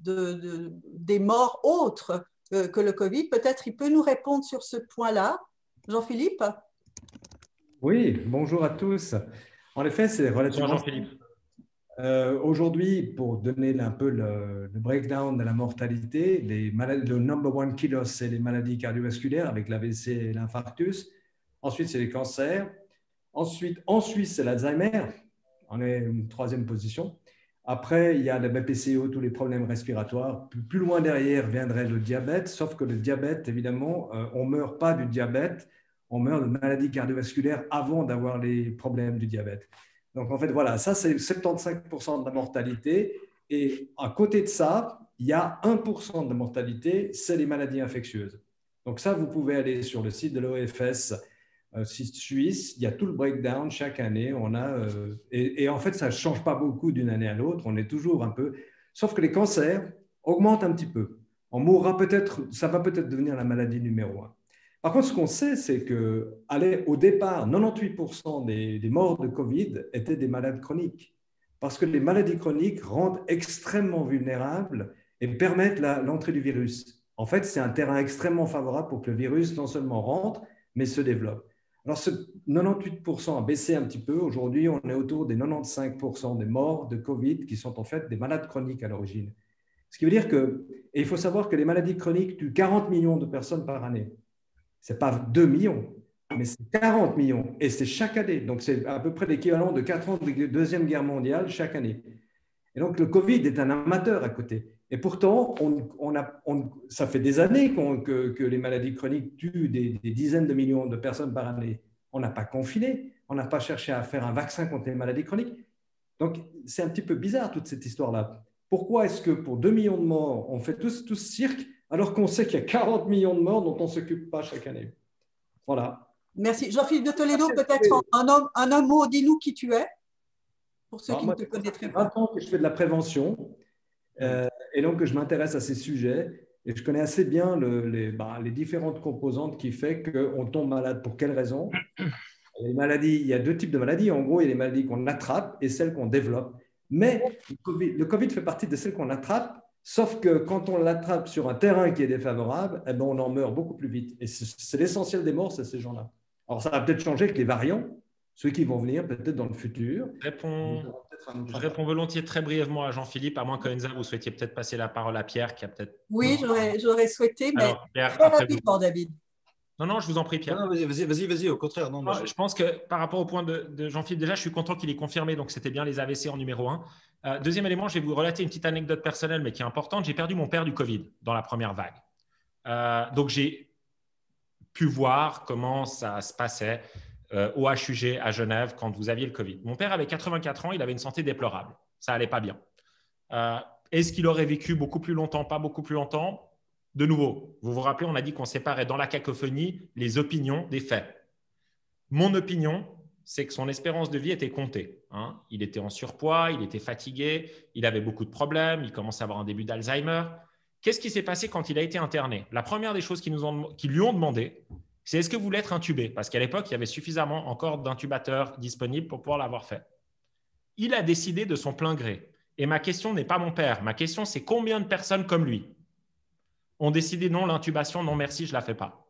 des morts autres que le Covid. Peut-être il peut nous répondre sur ce point-là. Jean-Philippe? Oui, bonjour à tous. En effet, c'est Bonjour relativement… Jean-Philippe. Aujourd'hui, pour donner un peu le breakdown de la mortalité, le number one killer, c'est les maladies cardiovasculaires avec l'AVC et l'infarctus. Ensuite, c'est les cancers. Ensuite, en Suisse, c'est l'Alzheimer. On est une troisième position. Après, il y a le BPCO, tous les problèmes respiratoires. Plus loin derrière viendrait le diabète, sauf que le diabète, évidemment, on ne meurt pas du diabète, on meurt de maladies cardiovasculaires avant d'avoir les problèmes du diabète. Donc, en fait, voilà, ça, c'est 75% de la mortalité. Et à côté de ça, il y a 1% de mortalité, c'est les maladies infectieuses. Donc, ça, vous pouvez aller sur le site de l'OFS suisse, il y a tout le breakdown chaque année. On a, et en fait, ça ne change pas beaucoup d'une année à l'autre. On est toujours un peu… Sauf que les cancers augmentent un petit peu. On mourra peut-être, ça va peut-être devenir la maladie numéro 1. Par contre, ce qu'on sait, c'est qu'au départ, 98% des morts de Covid étaient des malades chroniques. Parce que les maladies chroniques rendent extrêmement vulnérables et permettent l'entrée du virus. En fait, c'est un terrain extrêmement favorable pour que le virus non seulement rentre, mais se développe. Alors, ce 98% a baissé un petit peu. Aujourd'hui, on est autour des 95% des morts de Covid qui sont en fait des malades chroniques à l'origine. Ce qui veut dire que, et il faut savoir que les maladies chroniques tuent 40 millions de personnes par année. Ce n'est pas 2 millions, mais c'est 40 millions. Et c'est chaque année. Donc, c'est à peu près l'équivalent de 4 ans de Deuxième Guerre mondiale chaque année. Et donc, le Covid est un amateur à côté. Et pourtant, ça fait des années que les maladies chroniques tuent des dizaines de millions de personnes par année. On n'a pas confiné, on n'a pas cherché à faire un vaccin contre les maladies chroniques. Donc, c'est un petit peu bizarre toute cette histoire-là. Pourquoi est-ce que pour 2 millions de morts, on fait tout ce cirque alors qu'on sait qu'il y a 40 millions de morts dont on ne s'occupe pas chaque année? Voilà. Merci. Jean-Philippe de Toledo, peut-être un mot, dis-nous qui tu es, pour ceux qui ne te connaîtraient pas. 20 ans que je fais de la prévention. Et donc, je m'intéresse à ces sujets et je connais assez bien les différentes composantes qui font qu'on tombe malade. Pour quelles raisons? Les maladies, il y a 2 types de maladies. En gros, il y a les maladies qu'on attrape et celles qu'on développe. Mais le COVID fait partie de celles qu'on attrape, sauf que quand on l'attrape sur un terrain qui est défavorable, eh ben, on en meurt beaucoup plus vite. Et c'est l'essentiel des morts, c'est ces gens-là. Alors, ça va peut-être changer avec les variants, ceux qui vont venir peut-être dans le futur. Je réponds volontiers très brièvement à Jean-Philippe, à moins qu'Enza, vous souhaitiez peut-être passer la parole à Pierre, qui a peut-être… Oui, j'aurais souhaité, mais alors, Pierre, très rapidement, David. Non, je vous en prie, Pierre. Non, vas-y, au contraire. Non, je pense que par rapport au point de Jean-Philippe, déjà, je suis content qu'il ait confirmé, donc c'était bien les AVC en numéro 1. Deuxième élément, je vais vous relater une petite anecdote personnelle, mais qui est importante. J'ai perdu mon père du Covid dans la première vague. Donc, j'ai pu voir comment ça se passait au HUG à Genève quand vous aviez le Covid. Mon père avait 84 ans, il avait une santé déplorable. Ça n'allait pas bien. Est-ce qu'il aurait vécu beaucoup plus longtemps? Pas beaucoup plus longtemps. De nouveau, vous vous rappelez, on a dit qu'on séparait dans la cacophonie les opinions des faits. Mon opinion, c'est que son espérance de vie était comptée. Il était en surpoids, il était fatigué, il avait beaucoup de problèmes, il commençait à avoir un début d'Alzheimer. Qu'est-ce qui s'est passé quand il a été interné? La première des choses qu'ils lui ont demandé, c'est est-ce que vous voulez être intubé? Parce qu'à l'époque, il y avait suffisamment encore d'intubateurs disponibles pour pouvoir l'avoir fait. Il a décidé de son plein gré. Et ma question n'est pas mon père. Ma question, c'est combien de personnes comme lui ont décidé non, l'intubation, non merci, je ne la fais pas.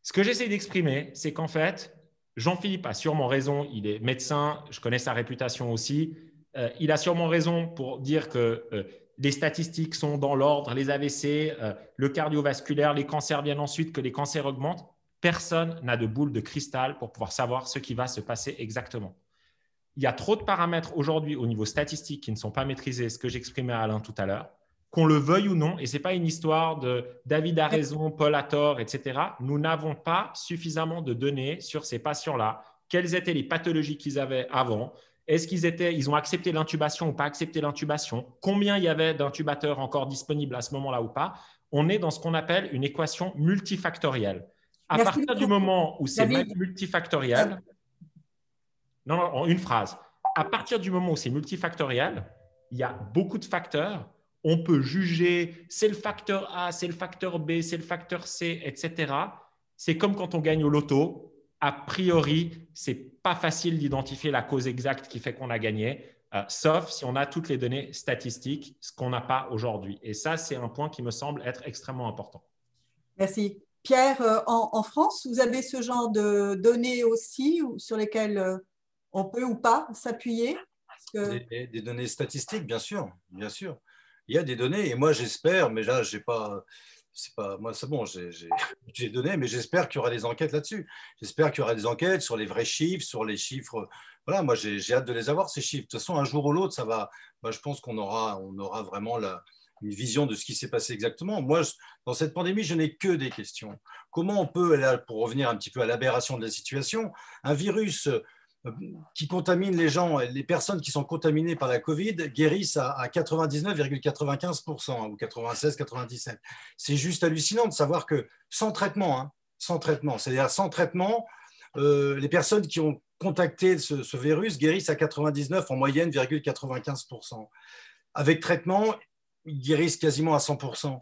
Ce que j'essaie d'exprimer, c'est qu'en fait, Jean-Philippe a sûrement raison. Il est médecin, je connais sa réputation aussi. Il a sûrement raison pour dire que… les statistiques sont dans l'ordre, les AVC, le cardiovasculaire, les cancers viennent ensuite, que les cancers augmentent. Personne n'a de boule de cristal pour pouvoir savoir ce qui va se passer exactement. Il y a trop de paramètres aujourd'hui au niveau statistique qui ne sont pas maîtrisés, ce que j'exprimais à Alain tout à l'heure, qu'on le veuille ou non, et ce n'est pas une histoire de David a raison, Paul a tort, etc. Nous n'avons pas suffisamment de données sur ces patients-là. Quelles étaient les pathologies qu'ils avaient avant? Est-ce ils ont accepté l'intubation ou pas accepté l'intubation? Combien il y avait d'intubateurs encore disponibles à ce moment-là ou pas? On est dans ce qu'on appelle une équation multifactorielle. À partir du moment où c'est multifactoriel, non, en une phrase. À partir du moment où c'est multifactoriel, il y a beaucoup de facteurs. On peut juger, c'est le facteur A, c'est le facteur B, c'est le facteur C, etc. C'est comme quand on gagne au loto. A priori, ce n'est pas facile d'identifier la cause exacte qui fait qu'on a gagné, sauf si on a toutes les données statistiques, ce qu'on n'a pas aujourd'hui. Et ça, c'est un point qui me semble être extrêmement important. Merci. Pierre, en France, vous avez ce genre de données aussi sur lesquelles on peut ou pas s'appuyer? Des données statistiques, bien sûr, bien sûr. Il y a des données et moi j'espère, mais là j'ai pas, c'est pas, moi c'est bon, j'ai donné, mais j'espère qu'il y aura des enquêtes là-dessus. J'espère qu'il y aura des enquêtes sur les vrais chiffres, sur les chiffres. Voilà, moi j'ai hâte de les avoir ces chiffres. De toute façon, un jour ou l'autre, ça va. Moi, je pense qu'on aura, on aura vraiment une vision de ce qui s'est passé exactement. Moi, dans cette pandémie, je n'ai que des questions. Comment on peut, là, pour revenir un petit peu à l'aberration de la situation, un virus qui contamine les gens, les personnes qui sont contaminées par la Covid guérissent à 99,95% ou 96-97%. C'est juste hallucinant de savoir que sans traitement, hein, sans traitement, c'est-à-dire sans traitement, les personnes qui ont contacté ce virus guérissent à 99 en moyenne, 95%. Avec traitement, ils guérissent quasiment à 100%.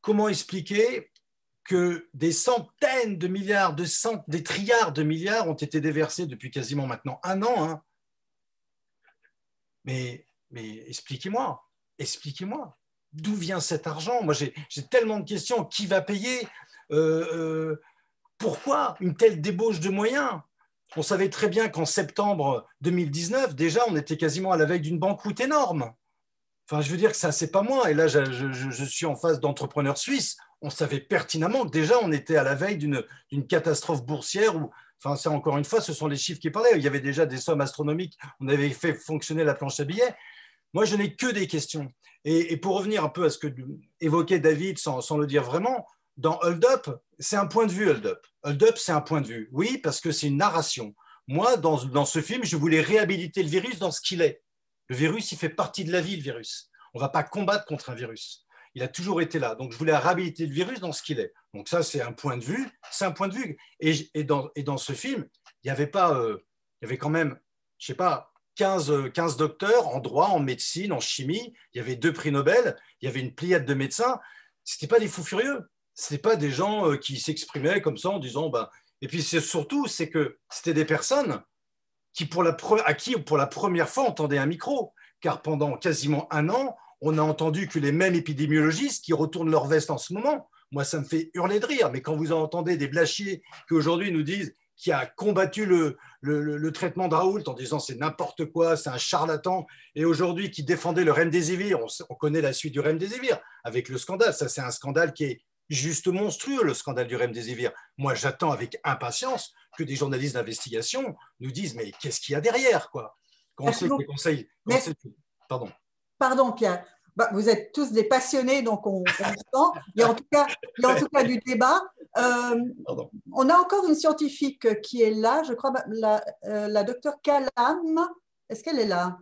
Comment expliquer que des centaines de milliards, des trilliards de milliards ont été déversés depuis quasiment maintenant un an, hein. Mais expliquez-moi, d'où vient cet argent? Moi, j'ai tellement de questions. Qui va payer? Pourquoi une telle débauche de moyens? On savait très bien qu'en septembre 2019, déjà, on était quasiment à la veille d'une banqueroute énorme. Enfin, je veux dire que ça, c'est pas moi. Et là, je suis en face d'entrepreneurs suisses. On savait pertinemment que déjà, on était à la veille d'une catastrophe boursière. Enfin, ça, encore une fois, ce sont les chiffres qui parlaient. Il y avait déjà des sommes astronomiques. On avait fait fonctionner la planche à billets. Moi, je n'ai que des questions. Et pour revenir un peu à ce que évoquait David, sans le dire vraiment, dans Hold Up, c'est un point de vue, Hold Up. Hold Up, c'est un point de vue. Oui, parce que c'est une narration. Moi, dans ce film, je voulais réhabiliter le virus dans ce qu'il est. Le virus, il fait partie de la vie, le virus. On ne va pas combattre contre un virus. Il a toujours été là. Donc, je voulais réhabiliter le virus dans ce qu'il est. Donc, ça, c'est un point de vue. C'est un point de vue. Et dans ce film, il y avait quand même, je ne sais pas, 15 docteurs en droit, en médecine, en chimie. Il y avait 2 prix Nobel. Il y avait une pléiade de médecins. Ce n'étaient pas des fous furieux. Ce n'étaient pas des gens qui s'exprimaient comme ça en disant… Et puis, surtout, c'est que c'était des personnes à qui, pour la première fois, on tendait un micro. Car pendant quasiment un an, on a entendu que les mêmes épidémiologistes qui retournent leur veste en ce moment, moi, ça me fait hurler de rire. Mais quand vous entendez des blachiers qui aujourd'hui nous disent qui a combattu le traitement de Raoult en disant c'est n'importe quoi, c'est un charlatan, et aujourd'hui qui défendait le Remdesivir, on connaît la suite du Remdesivir avec le scandale. Ça, c'est un scandale qui est juste monstrueux, le scandale du Remdesivir. Moi, j'attends avec impatience que des journalistes d'investigation nous disent mais qu'est-ce qu'il y a derrière, quoi. Quand on sait que les conseils… Pardon. Pardon, Pierre. Vous êtes tous des passionnés, donc on sent. Il y a en tout cas du débat. On a encore une scientifique qui est là, je crois, la docteure Kalam. Est-ce qu'elle est là?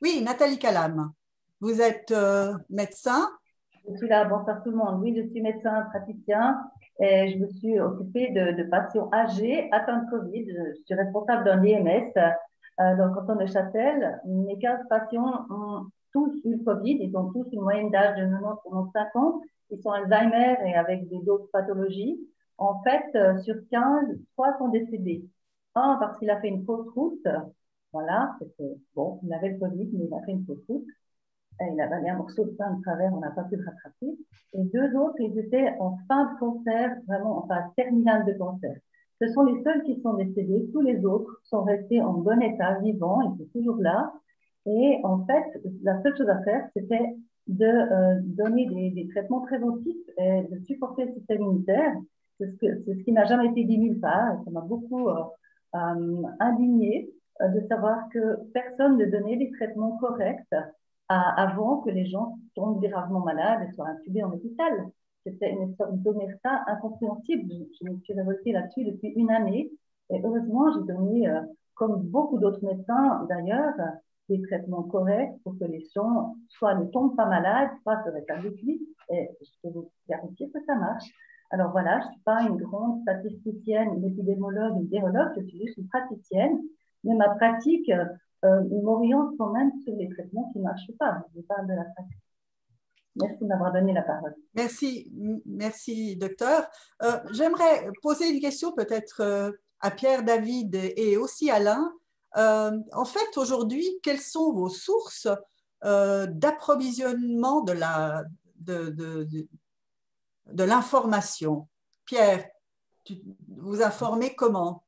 Oui, Nathalie Kalam. Vous êtes médecin? Je suis là, bonsoir tout le monde. Oui, je suis médecin praticien et je me suis occupée de patients âgés atteints de Covid. Je suis responsable d'un IMS dans le canton de Châtel. Mes 15 patients ont tous eu le Covid. Ils ont tous une moyenne d'âge de 90-95 ans. Ils sont Alzheimer et avec d'autres pathologies. En fait, sur 15, 3 sont décédés. Un parce qu'il a fait une fausse route. Voilà, bon, il avait le Covid, mais il a fait une fausse route. Il a avalé un morceau de pain de travers, on n'a pas pu le rattraper. Et 2 autres, ils étaient en fin de cancer, vraiment en phase terminale de cancer. Ce sont les seuls qui sont décédés. Tous les autres sont restés en bon état, vivants, ils sont toujours là. Et en fait, la seule chose à faire, c'était de donner des traitements préventifs et de supporter le système immunitaire. C'est ce qui n'a jamais été dit nulle part. Et ça m'a beaucoup indignée de savoir que personne ne donnait des traitements corrects avant que les gens tombent gravement malades et soient intubés en hôpital. C'était une sorte d'omerta incompréhensible. Je me suis révoltée là-dessus depuis une année. Et heureusement, j'ai donné, comme beaucoup d'autres médecins d'ailleurs, des traitements corrects pour que les gens soit ne tombent pas malades, soit se rétablissent vite. Et je peux vous garantir que ça marche. Alors voilà, je ne suis pas une grande statisticienne, une épidémiologue, une virologue, je suis juste une praticienne. Mais ma pratique m'oriente quand même sur les traitements qui ne marchent pas. Je parle de la pratique. Merci de m'avoir donné la parole. Merci docteur. J'aimerais poser une question peut-être à Pierre, David et aussi Alain. En fait, aujourd'hui, quelles sont vos sources d'approvisionnement de l'information? Pierre, vous informez comment?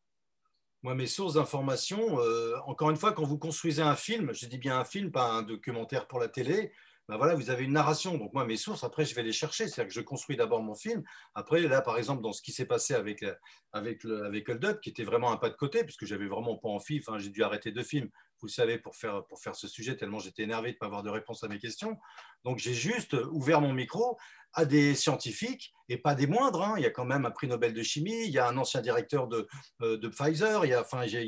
Moi, mes sources d'information, encore une fois, quand vous construisez un film, je dis bien un film, pas un documentaire pour la télé, ben voilà, vous avez une narration. Donc moi, mes sources, après, je vais les chercher. C'est-à-dire que je construis d'abord mon film. Après, là, par exemple, dans ce qui s'est passé avec Hold Up, qui était vraiment un pas de côté, puisque j'avais vraiment pas envie, enfin, j'ai dû arrêter 2 films, vous le savez, pour faire ce sujet, tellement j'étais énervé de ne pas avoir de réponse à mes questions. Donc j'ai juste ouvert mon micro à des scientifiques, et pas des moindres, hein. Il y a quand même un prix Nobel de chimie, il y a un ancien directeur de Pfizer, il y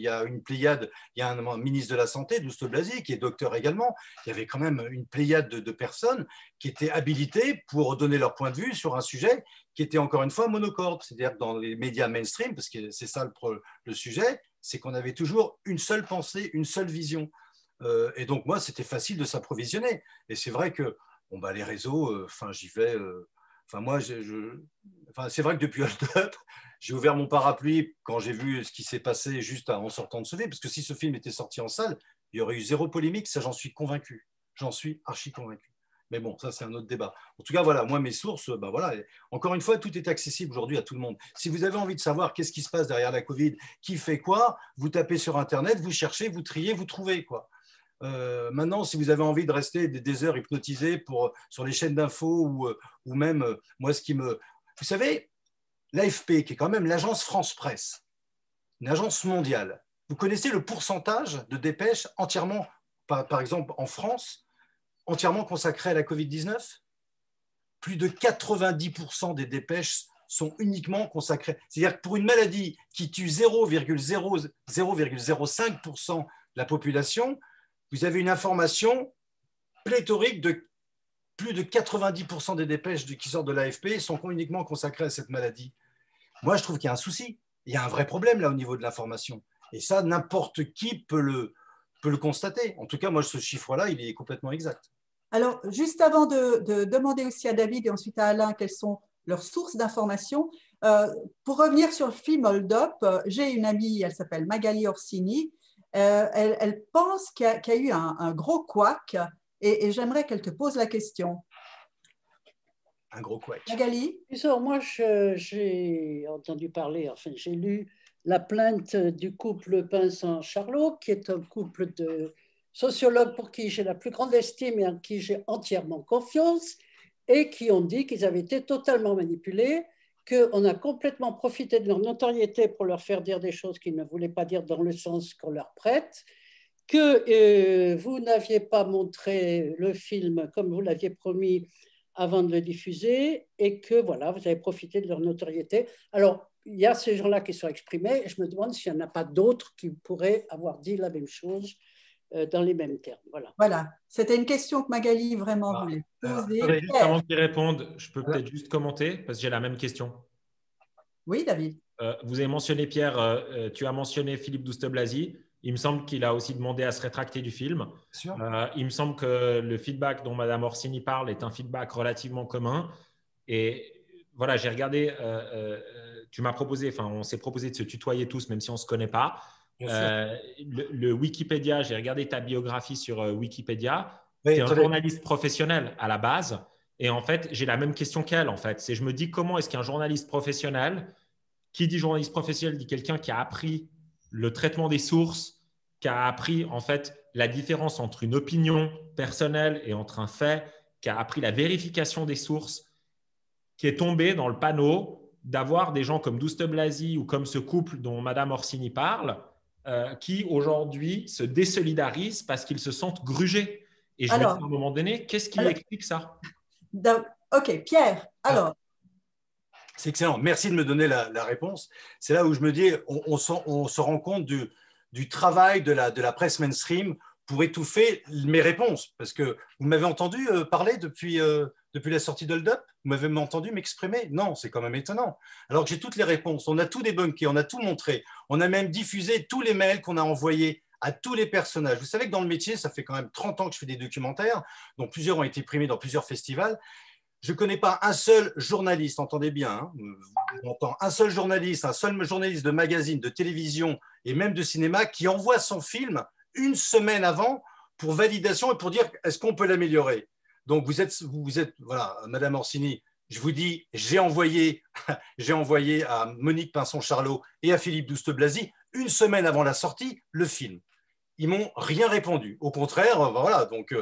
a une pléiade, il y a un ministre de la Santé, Douste Blazy, qui est docteur également. Il y avait quand même une pléiade de personnes qui étaient habilitées pour donner leur point de vue sur un sujet qui était encore une fois monocorde. C'est-à-dire que dans les médias mainstream, parce que c'est ça le sujet, c'est qu'on avait toujours une seule pensée, une seule vision. Et donc moi, c'était facile de s'approvisionner. Et c'est vrai que bon, bah, les réseaux, j'y vais. Moi, c'est vrai que depuis Hold Up, j'ai ouvert mon parapluie quand j'ai vu ce qui s'est passé juste en sortant de ce film, parce que si ce film était sorti en salle, il y aurait eu zéro polémique, ça j'en suis convaincu. J'en suis archi convaincu. Mais bon, ça c'est un autre débat. En tout cas, voilà, moi mes sources, bah voilà. Encore une fois, tout est accessible aujourd'hui à tout le monde. Si vous avez envie de savoir qu'est-ce qui se passe derrière la Covid, qui fait quoi, vous tapez sur Internet, vous cherchez, vous triez, vous trouvez quoi. Maintenant, si vous avez envie de rester des heures hypnotisées sur les chaînes d'infos ou même, moi, ce qui me... Vous savez, l'AFP, qui est quand même l'agence France-Presse, une agence mondiale, vous connaissez le pourcentage de dépêches entièrement, par exemple en France, entièrement consacrées à la Covid-19 ? Plus de 90% des dépêches sont uniquement consacrées. C'est-à-dire que pour une maladie qui tue 0,05% de la population, vous avez une information pléthorique de plus de 90% des dépêches qui sortent de l'AFP sont uniquement consacrées à cette maladie. Moi, je trouve qu'il y a un souci. Il y a un vrai problème là au niveau de l'information. Et ça, n'importe qui peut le constater. En tout cas, moi, ce chiffre-là, il est complètement exact. Alors, juste avant de demander aussi à David et ensuite à Alain quelles sont leurs sources d'information, pour revenir sur le film Hold Up, j'ai une amie, elle s'appelle Magali Orsini. Elle pense qu'il y a eu un gros couac et j'aimerais qu'elle te pose la question. Un gros couac. Magali ? Moi, j'ai entendu parler, enfin, j'ai lu la plainte du couple Pinson-Charlot, qui est un couple de sociologues pour qui j'ai la plus grande estime et en qui j'ai entièrement confiance, et qui ont dit qu'ils avaient été totalement manipulés, qu'on a complètement profité de leur notoriété pour leur faire dire des choses qu'ils ne voulaient pas dire dans le sens qu'on leur prête, que vous n'aviez pas montré le film comme vous l'aviez promis avant de le diffuser, et que voilà, vous avez profité de leur notoriété. Alors, il y a ces gens-là qui sont exprimés, et je me demande s'il n'y en a pas d'autres qui pourraient avoir dit la même chose dans les mêmes termes. Voilà. C'était une question que Magali vraiment voulait poser. Juste avant qu'ils répondent, je peux peut-être juste commenter, parce que j'ai la même question. Oui, David. Vous avez mentionné, Pierre, tu as mentionné Philippe Douste-Blazy. Il me semble qu'il a aussi demandé à se rétracter du film. Il me semble que le feedback dont Mme Orsini parle est un feedback relativement commun. Et voilà, j'ai regardé, tu m'as proposé, enfin, on s'est proposé de se tutoyer tous, même si on ne se connaît pas. Le Wikipédia, j'ai regardé ta biographie sur Wikipédia. Tu es un journaliste professionnel à la base. Et en fait, j'ai la même question qu'elle. En fait, je me dis comment est-ce qu'un journaliste professionnel, qui dit journaliste professionnel, dit quelqu'un qui a appris le traitement des sources, qui a appris en fait la différence entre une opinion personnelle et entre un fait, qui a appris la vérification des sources, qui est tombé dans le panneau d'avoir des gens comme Douste-Blazy ou comme ce couple dont Mme Orsini parle, qui aujourd'hui se désolidarisent parce qu'ils se sentent grugés. Et je me dis à un moment donné, qu'est-ce qui explique ça? Ok, Pierre, alors. C'est excellent. Merci de me donner la réponse. C'est là où je me dis, on se rend compte du travail de la presse mainstream pour étouffer mes réponses. Parce que vous m'avez entendu parler depuis la sortie d'Hold Up? Vous m'avez entendu m'exprimer? Non, c'est quand même étonnant. Alors que j'ai toutes les réponses. On a tout débunké, on a tout montré. On a même diffusé tous les mails qu'on a envoyés à tous les personnages. Vous savez que dans le métier, ça fait quand même 30 ans que je fais des documentaires, dont plusieurs ont été primés dans plusieurs festivals. Je ne connais pas un seul journaliste, entendez bien, un seul journaliste de magazine, de télévision et même de cinéma qui envoie son film une semaine avant pour validation et pour dire est-ce qu'on peut l'améliorer. Donc vous êtes voilà, Madame Orsini, je vous dis, j'ai envoyé à Monique Pinson-Charlot et à Philippe Douste-Blazy, une semaine avant la sortie, le film. Ils m'ont rien répondu. Au contraire, voilà, donc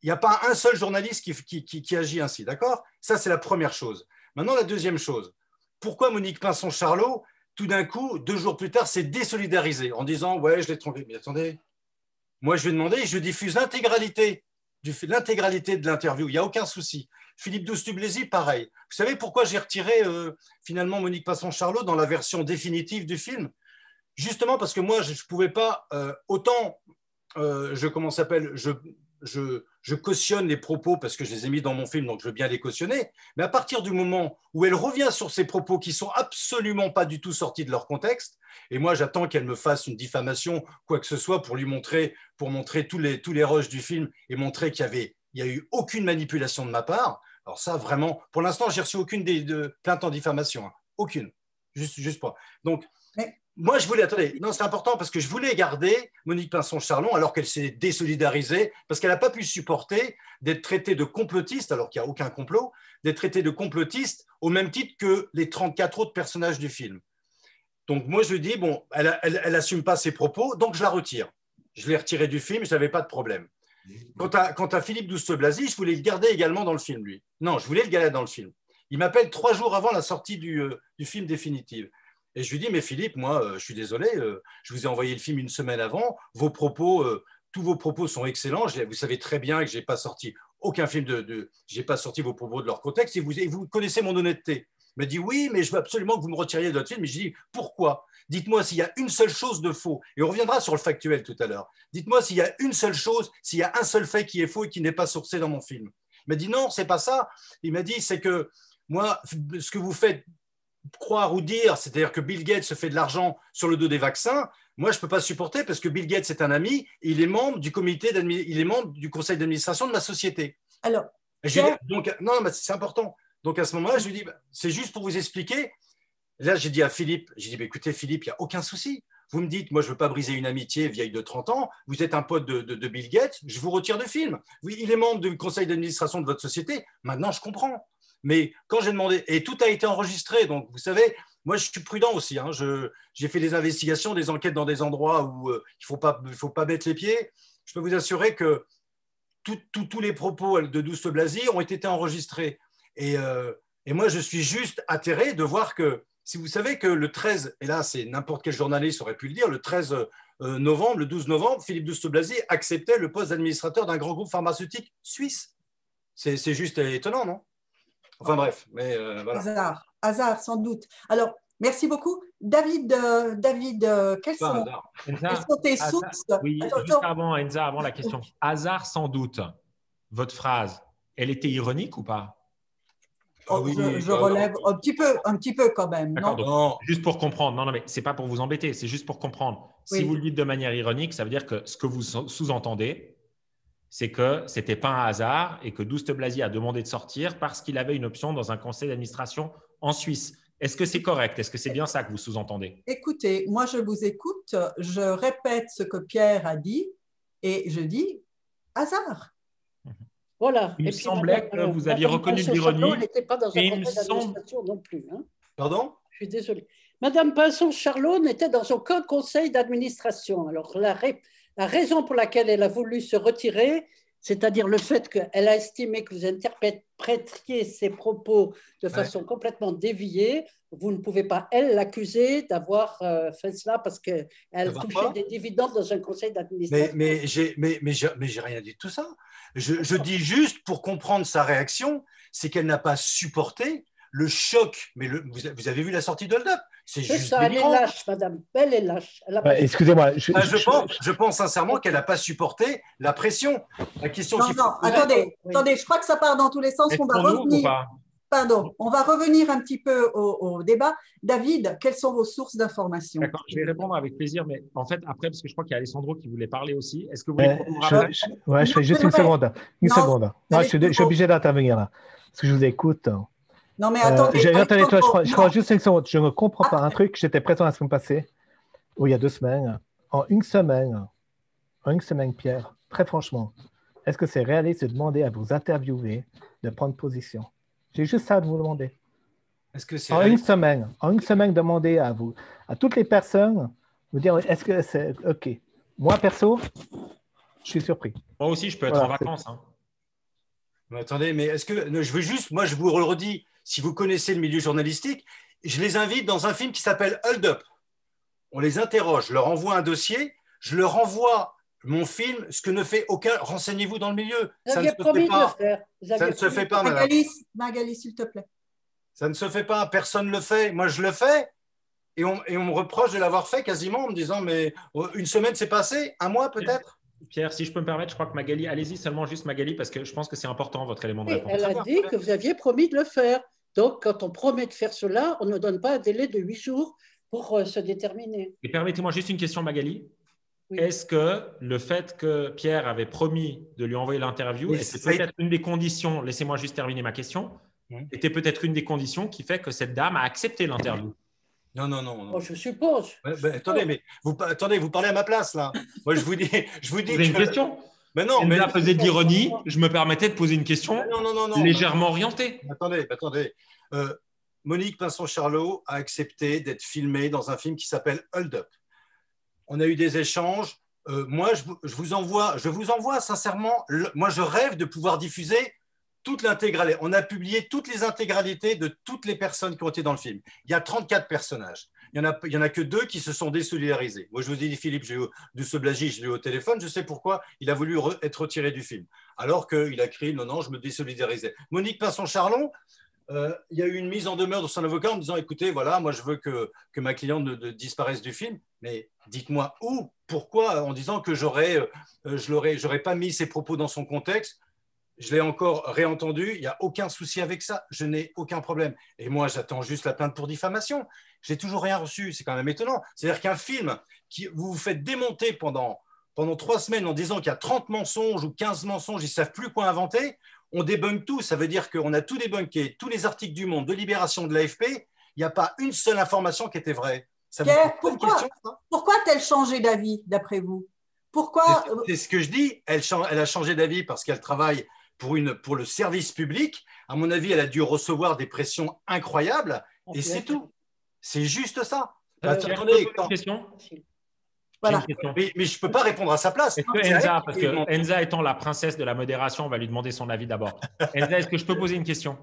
il n'y a pas un seul journaliste qui agit ainsi, d'accord? Ça, c'est la première chose. Maintenant, la deuxième chose. Pourquoi Monique Pinson-Charlot, tout d'un coup, 2 jours plus tard, s'est désolidarisée en disant « Ouais, je l'ai trompé. » Mais attendez, moi, je vais demander, je diffuse l'intégralité de l'interview. Il n'y a aucun souci. Philippe Douste-Blazy, pareil. Vous savez pourquoi j'ai retiré finalement Monique Pinson-Charlot dans la version définitive du film? Justement parce que moi, je ne pouvais pas autant, je cautionne les propos parce que je les ai mis dans mon film, donc je veux bien les cautionner. Mais à partir du moment où elle revient sur ces propos qui sont absolument pas du tout sortis de leur contexte, et moi j'attends qu'elle me fasse une diffamation, quoi que ce soit, pour montrer tous les rushs du film et montrer qu'il y a eu aucune manipulation de ma part. Alors ça, vraiment, pour l'instant, j'ai reçu aucune plainte en diffamation, hein. Aucune, juste pas. Donc, moi, je voulais, attendez, non, c'est important parce que je voulais garder Monique Pinson-Charlot alors qu'elle s'est désolidarisée, parce qu'elle n'a pas pu supporter d'être traitée de complotiste, alors qu'il n'y a aucun complot, d'être traitée de complotiste au même titre que les 34 autres personnages du film. Donc, moi, je lui dis, bon, elle assume pas ses propos, donc je la retire. Je l'ai retirée du film, je n'avais pas de problème. Quant à Philippe Douste-Blazy, je voulais le garder également dans le film, lui. Non, je voulais le garder dans le film. Il m'appelle 3 jours avant la sortie du film définitif. Et je lui dis, mais Philippe, moi, je suis désolé, je vous ai envoyé le film une semaine avant, tous vos propos sont excellents, vous savez très bien que je n'ai pas sorti aucun film j'ai pas sorti vos propos de leur contexte, et vous connaissez mon honnêteté. Il m'a dit, oui, mais je veux absolument que vous me retiriez de votre film. Et je dis, pourquoi? Dites-moi s'il y a une seule chose de faux, et on reviendra sur le factuel tout à l'heure. Dites-moi s'il y a une seule chose, s'il y a un seul fait qui est faux et qui n'est pas sourcé dans mon film. Il m'a dit, non, c'est pas ça. Il m'a dit, c'est que moi, ce que vous faites croire ou dire, c'est-à-dire que Bill Gates se fait de l'argent sur le dos des vaccins, moi je ne peux pas supporter parce que Bill Gates est un ami, et il est membre du conseil d'administration de ma société. Alors, donc, non, mais c'est important. Donc à ce moment-là, je lui dis, c'est juste pour vous expliquer. Là, j'ai dit à Philippe, écoutez Philippe, il n'y a aucun souci. Vous me dites, moi je ne veux pas briser une amitié vieille de 30 ans, vous êtes un pote de Bill Gates, je vous retire du film. Oui, il est membre du conseil d'administration de votre société, maintenant je comprends. Mais quand j'ai demandé, et tout a été enregistré, donc vous savez, moi je suis prudent aussi, hein, j'ai fait des investigations, des enquêtes dans des endroits où il faut pas mettre les pieds. Je peux vous assurer que tous les propos de Douste-Blazy ont été enregistrés. Et moi je suis juste atterré de voir que, si vous savez que le 13, et là c'est n'importe quel journaliste aurait pu le dire, le 13 novembre, le 12 novembre, Philippe Douste-Blazy acceptait le poste d'administrateur d'un grand groupe pharmaceutique suisse. C'est juste étonnant, non? Enfin bref, mais voilà. Hasard, sans doute. Alors, merci beaucoup. David, quelles sont tes sources? Oui, juste avant, Enza, avant la question. Hasard, sans doute. Votre phrase, elle était ironique ou pas? Je relève un petit peu quand même. Non, juste pour comprendre. Non, mais ce n'est pas pour vous embêter, c'est juste pour comprendre. Si vous le dites de manière ironique, ça veut dire que ce que vous sous-entendez, c'est que ce n'était pas un hasard et que Douste-Blazy a demandé de sortir parce qu'il avait une option dans un conseil d'administration en Suisse. Est-ce que c'est correct? Est-ce que c'est bien ça que vous sous-entendez? Écoutez, moi je vous écoute, je répète ce que Pierre a dit et je dis hasard. Voilà. Il me semblait que vous aviez reconnu de l'ironie. Elle n'était pas dans un conseil d'administration non plus. Hein. Pardon? Je suis désolée. Madame Pinson-Charlot n'était dans aucun conseil d'administration. Alors, la raison pour laquelle elle a voulu se retirer, c'est-à-dire le fait qu'elle a estimé que vous interprétiez ses propos de façon complètement déviée, vous ne pouvez pas, elle, l'accuser d'avoir fait cela parce qu'elle touchait des dividendes dans un conseil d'administration. Mais j'ai rien dit de tout ça. Je dis juste, pour comprendre sa réaction, c'est qu'elle n'a pas supporté le choc. Mais vous avez vu la sortie de Hold Up? C'est juste ça, elle est lâche, madame. Elle est lâche. Excusez-moi. Je pense sincèrement qu'elle n'a pas supporté la pression. La question. Non, attendez, je crois que ça part dans tous les sens. On va revenir. Pardon, on va revenir un petit peu au débat. David, quelles sont vos sources d'informations? D'accord, je vais répondre avec plaisir, mais en fait, après, parce que je crois qu'il y a Alessandro qui voulait parler aussi. Est-ce que vous voulez je fais juste une seconde. Non, je suis obligé d'intervenir là, parce que je vous écoute. Non, mais attendez. Je crois juste une seconde. Je ne comprends pas un truc. J'étais présent la semaine passée, ou il y a 2 semaines. En une semaine, Pierre, très franchement, est-ce que c'est réaliste de demander à vous interviewer de prendre position? J'ai juste ça à vous demander. Est-ce que c'est En une semaine, demandez à toutes les personnes, vous dire est-ce que c'est OK. Moi, perso, je suis surpris. Moi aussi, je peux être en vacances. Hein. Mais attendez, mais est-ce que je veux juste, moi je vous le redis, si vous connaissez le milieu journalistique, je les invite dans un film qui s'appelle Hold Up. On les interroge, je leur envoie un dossier, je leur envoie mon film, ce que ne fait aucun. Renseignez-vous dans le milieu. Vous aviez promis de le faire. Ça ne se fait pas, madame. Magali, s'il te plaît. Ça ne se fait pas, personne ne le fait. Moi, je le fais et on me reproche de l'avoir fait quasiment en me disant mais une semaine c'est passé, un mois peut-être. Pierre, si je peux me permettre, je crois que Magali, allez-y seulement juste Magali, parce que je pense que c'est important votre élément de réponse. Elle a dit que vous aviez promis de le faire. Donc, quand on promet de faire cela, on ne donne pas un délai de 8 jours pour se déterminer. Et permettez-moi juste une question, Magali. Oui. Est-ce que le fait que Pierre avait promis de lui envoyer l'interview, était peut-être une des conditions, laissez-moi juste terminer ma question, était peut-être une des conditions qui fait que cette dame a accepté l'interview? Non. Oh, je suppose. Attendez, mais vous parlez à ma place là. Moi, je vous dis que… une question. Mais non, Elle faisait de l'ironie. Je me permettais de poser une question légèrement orientée. Attendez. Monique Pinson-Charlot a accepté d'être filmée dans un film qui s'appelle Hold Up. On a eu des échanges. Moi, je vous envoie sincèrement. Moi, je rêve de pouvoir diffuser toute l'intégralité. On a publié toutes les intégralités de toutes les personnes qui ont été dans le film. Il y a 34 personnages. Il y en a que 2 qui se sont désolidarisés. Moi, je vous ai dit, Philippe Douce-Blagy, je l'ai eu au téléphone. Je sais pourquoi il a voulu être retiré du film. Alors qu'il a crié, non, je me désolidarisais. Monique Pinson-Charlot, il y a eu une mise en demeure de son avocat en me disant, écoutez, voilà, moi, je veux que ma cliente ne disparaisse du film. Mais dites-moi où, pourquoi, en disant que j'aurais pas mis ses propos dans son contexte. Je l'ai encore réentendu, il n'y a aucun souci avec ça, je n'ai aucun problème. Et moi, j'attends juste la plainte pour diffamation. Je n'ai toujours rien reçu, c'est quand même étonnant. C'est-à-dire qu'un film, vous vous faites démonter pendant 3 semaines en disant qu'il y a 30 mensonges ou 15 mensonges, ils ne savent plus quoi inventer, on débunk tout. Ça veut dire qu'on a tout débunké, tous les articles du Monde, de Libération, de l'AFP, il n'y a pas une seule information qui était vraie. Pierre, pourquoi a-t-elle changé d'avis, d'après vous? Pourquoi? C'est ce que je dis, elle a changé d'avis parce qu'elle travaille pour le service public. À mon avis, elle a dû recevoir des pressions incroyables et c'est tout. C'est juste ça. Attendez, une question. Voilà. Mais je ne peux pas répondre à sa place. Est-ce que Enza, parce que Enza étant la princesse de la modération, on va lui demander son avis d'abord. Enza, est-ce que je peux poser une question?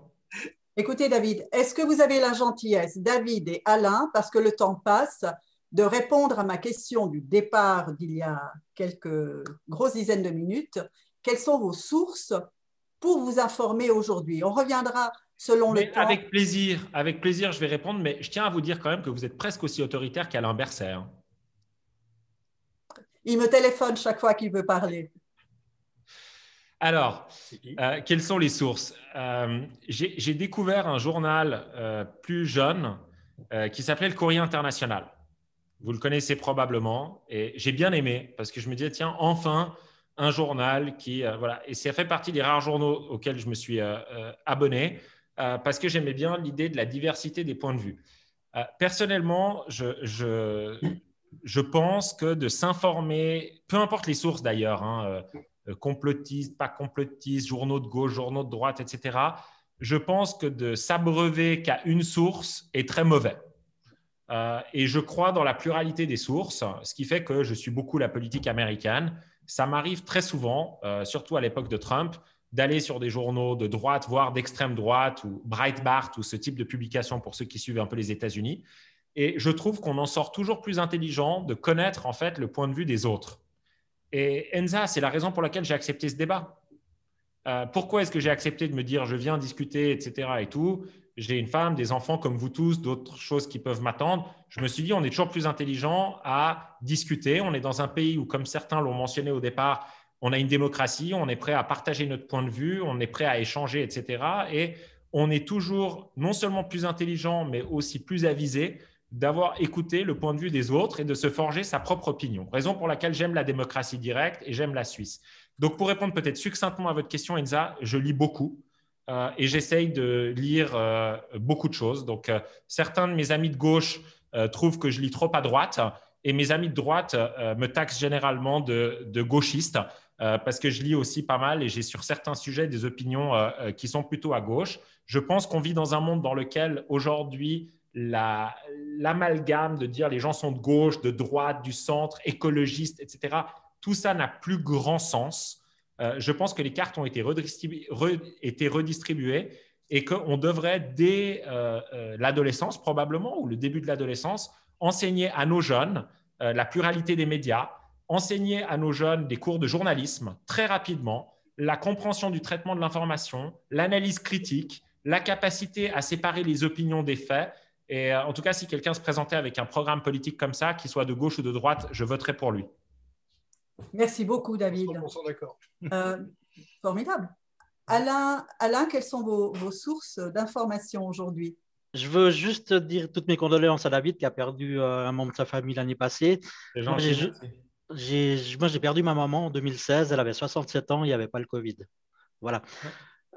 Écoutez, David, est-ce que vous avez la gentillesse, David et Alain, parce que le temps passe, de répondre à ma question du départ d'il y a quelques grosses dizaines de minutes? Quelles sont vos sources pour vous informer aujourd'hui? On reviendra selon le temps. Avec plaisir, je vais répondre, mais je tiens à vous dire quand même que vous êtes presque aussi autoritaire qu'Alain Berset. Hein. Il me téléphone chaque fois qu'il veut parler. Alors, quelles sont les sources? J'ai découvert un journal plus jeune qui s'appelait Le Courrier International. Vous le connaissez probablement et j'ai bien aimé parce que je me disais, tiens, enfin, un journal qui… voilà. Et ça fait partie des rares journaux auxquels je me suis abonné parce que j'aimais bien l'idée de la diversité des points de vue. Personnellement, je pense que de s'informer, peu importe les sources d'ailleurs, complotistes, pas complotistes, journaux de gauche, journaux de droite, etc., je pense que de s'abreuver qu'à une source est très mauvais. Et je crois dans la pluralité des sources, ce qui fait que je suis beaucoup la politique américaine. Ça m'arrive très souvent, surtout à l'époque de Trump, d'aller sur des journaux de droite, voire d'extrême droite, ou Breitbart, ou ce type de publication pour ceux qui suivent un peu les États-Unis. Et je trouve qu'on en sort toujours plus intelligent de connaître en fait le point de vue des autres. Et Enza, c'est la raison pour laquelle j'ai accepté ce débat. Pourquoi est-ce que j'ai accepté de me dire je viens discuter, etc. et tout? J'ai une femme, des enfants comme vous tous, d'autres choses qui peuvent m'attendre. Je me suis dit, on est toujours plus intelligent à discuter. On est dans un pays où, comme certains l'ont mentionné au départ, on a une démocratie, on est prêt à partager notre point de vue, on est prêt à échanger, etc. Et on est toujours non seulement plus intelligent, mais aussi plus avisé d'avoir écouté le point de vue des autres et de se forger sa propre opinion. Raison pour laquelle j'aime la démocratie directe et j'aime la Suisse. Donc, pour répondre peut-être succinctement à votre question, Enza, je lis beaucoup. Et j'essaye de lire beaucoup de choses. Donc, certains de mes amis de gauche trouvent que je lis trop à droite et mes amis de droite me taxent généralement de gauchiste. parce que je lis aussi pas mal et j'ai sur certains sujets des opinions qui sont plutôt à gauche. Je pense qu'on vit dans un monde dans lequel aujourd'hui, l'amalgame de dire les gens sont de gauche, de droite, du centre, écologistes, etc., tout ça n'a plus grand sens. Je pense que les cartes ont été redistribuées et qu'on devrait, dès l'adolescence probablement, ou le début de l'adolescence, enseigner à nos jeunes la pluralité des médias, enseigner à nos jeunes des cours de journalisme très rapidement, la compréhension du traitement de l'information, l'analyse critique, la capacité à séparer les opinions des faits. Et en tout cas, si quelqu'un se présentait avec un programme politique comme ça, qu'il soit de gauche ou de droite, je voterais pour lui. Merci beaucoup, David. 100% d'accord. Formidable. Alain, quelles sont vos sources d'information aujourd'hui? Je veux juste dire toutes mes condoléances à David qui a perdu un membre de sa famille l'année passée. Moi, j'ai perdu ma maman en 2016. Elle avait 67 ans. Il n'y avait pas le Covid. Voilà.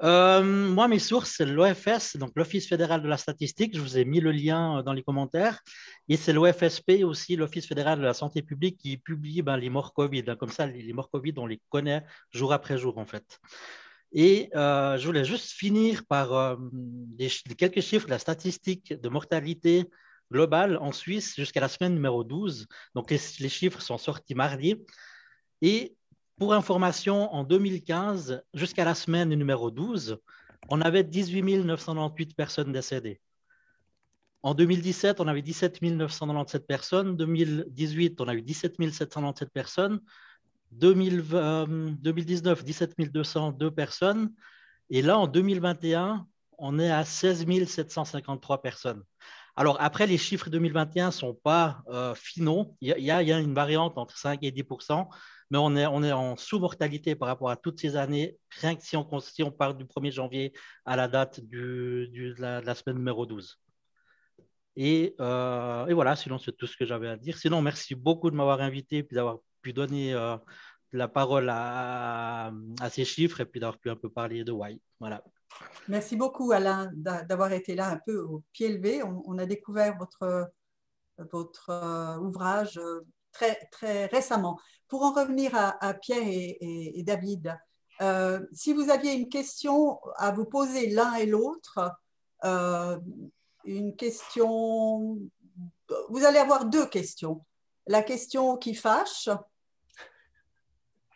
Moi, mes sources, c'est l'OFS, donc l'Office fédéral de la statistique. Je vous ai mis le lien dans les commentaires. Et c'est l'OFSP aussi, l'Office fédéral de la santé publique, qui publie les morts Covid. Comme ça, les morts Covid, on les connaît jour après jour, en fait. Et je voulais juste finir par quelques chiffres de la statistique de mortalité globale en Suisse jusqu'à la semaine numéro 12. Donc, les chiffres sont sortis mardi. Et pour information, en 2015, jusqu'à la semaine numéro 12, on avait 18 998 personnes décédées. En 2017, on avait 17 997 personnes. En 2018, on a eu 17 797 personnes. 2019, 17 202 personnes. Et là, en 2021, on est à 16 753 personnes. Alors, après, les chiffres 2021 ne sont pas finaux. Il y a une variante entre 5 et 10%, mais on est en sous-mortalité par rapport à toutes ces années, rien que si on part du 1er janvier à la date de la semaine numéro 12. Et voilà, sinon, c'est tout ce que j'avais à dire. Sinon, merci beaucoup de m'avoir invité et d'avoir pu donner la parole à ces chiffres et puis d'avoir pu un peu parler de Why. Voilà. Merci beaucoup, Alain, d'avoir été là un peu au pied levé. On a découvert votre ouvrage très, très récemment. Pour en revenir à Pierre et David, si vous aviez une question à vous poser l'un et l'autre, une question, vous allez avoir deux questions. La question qui fâche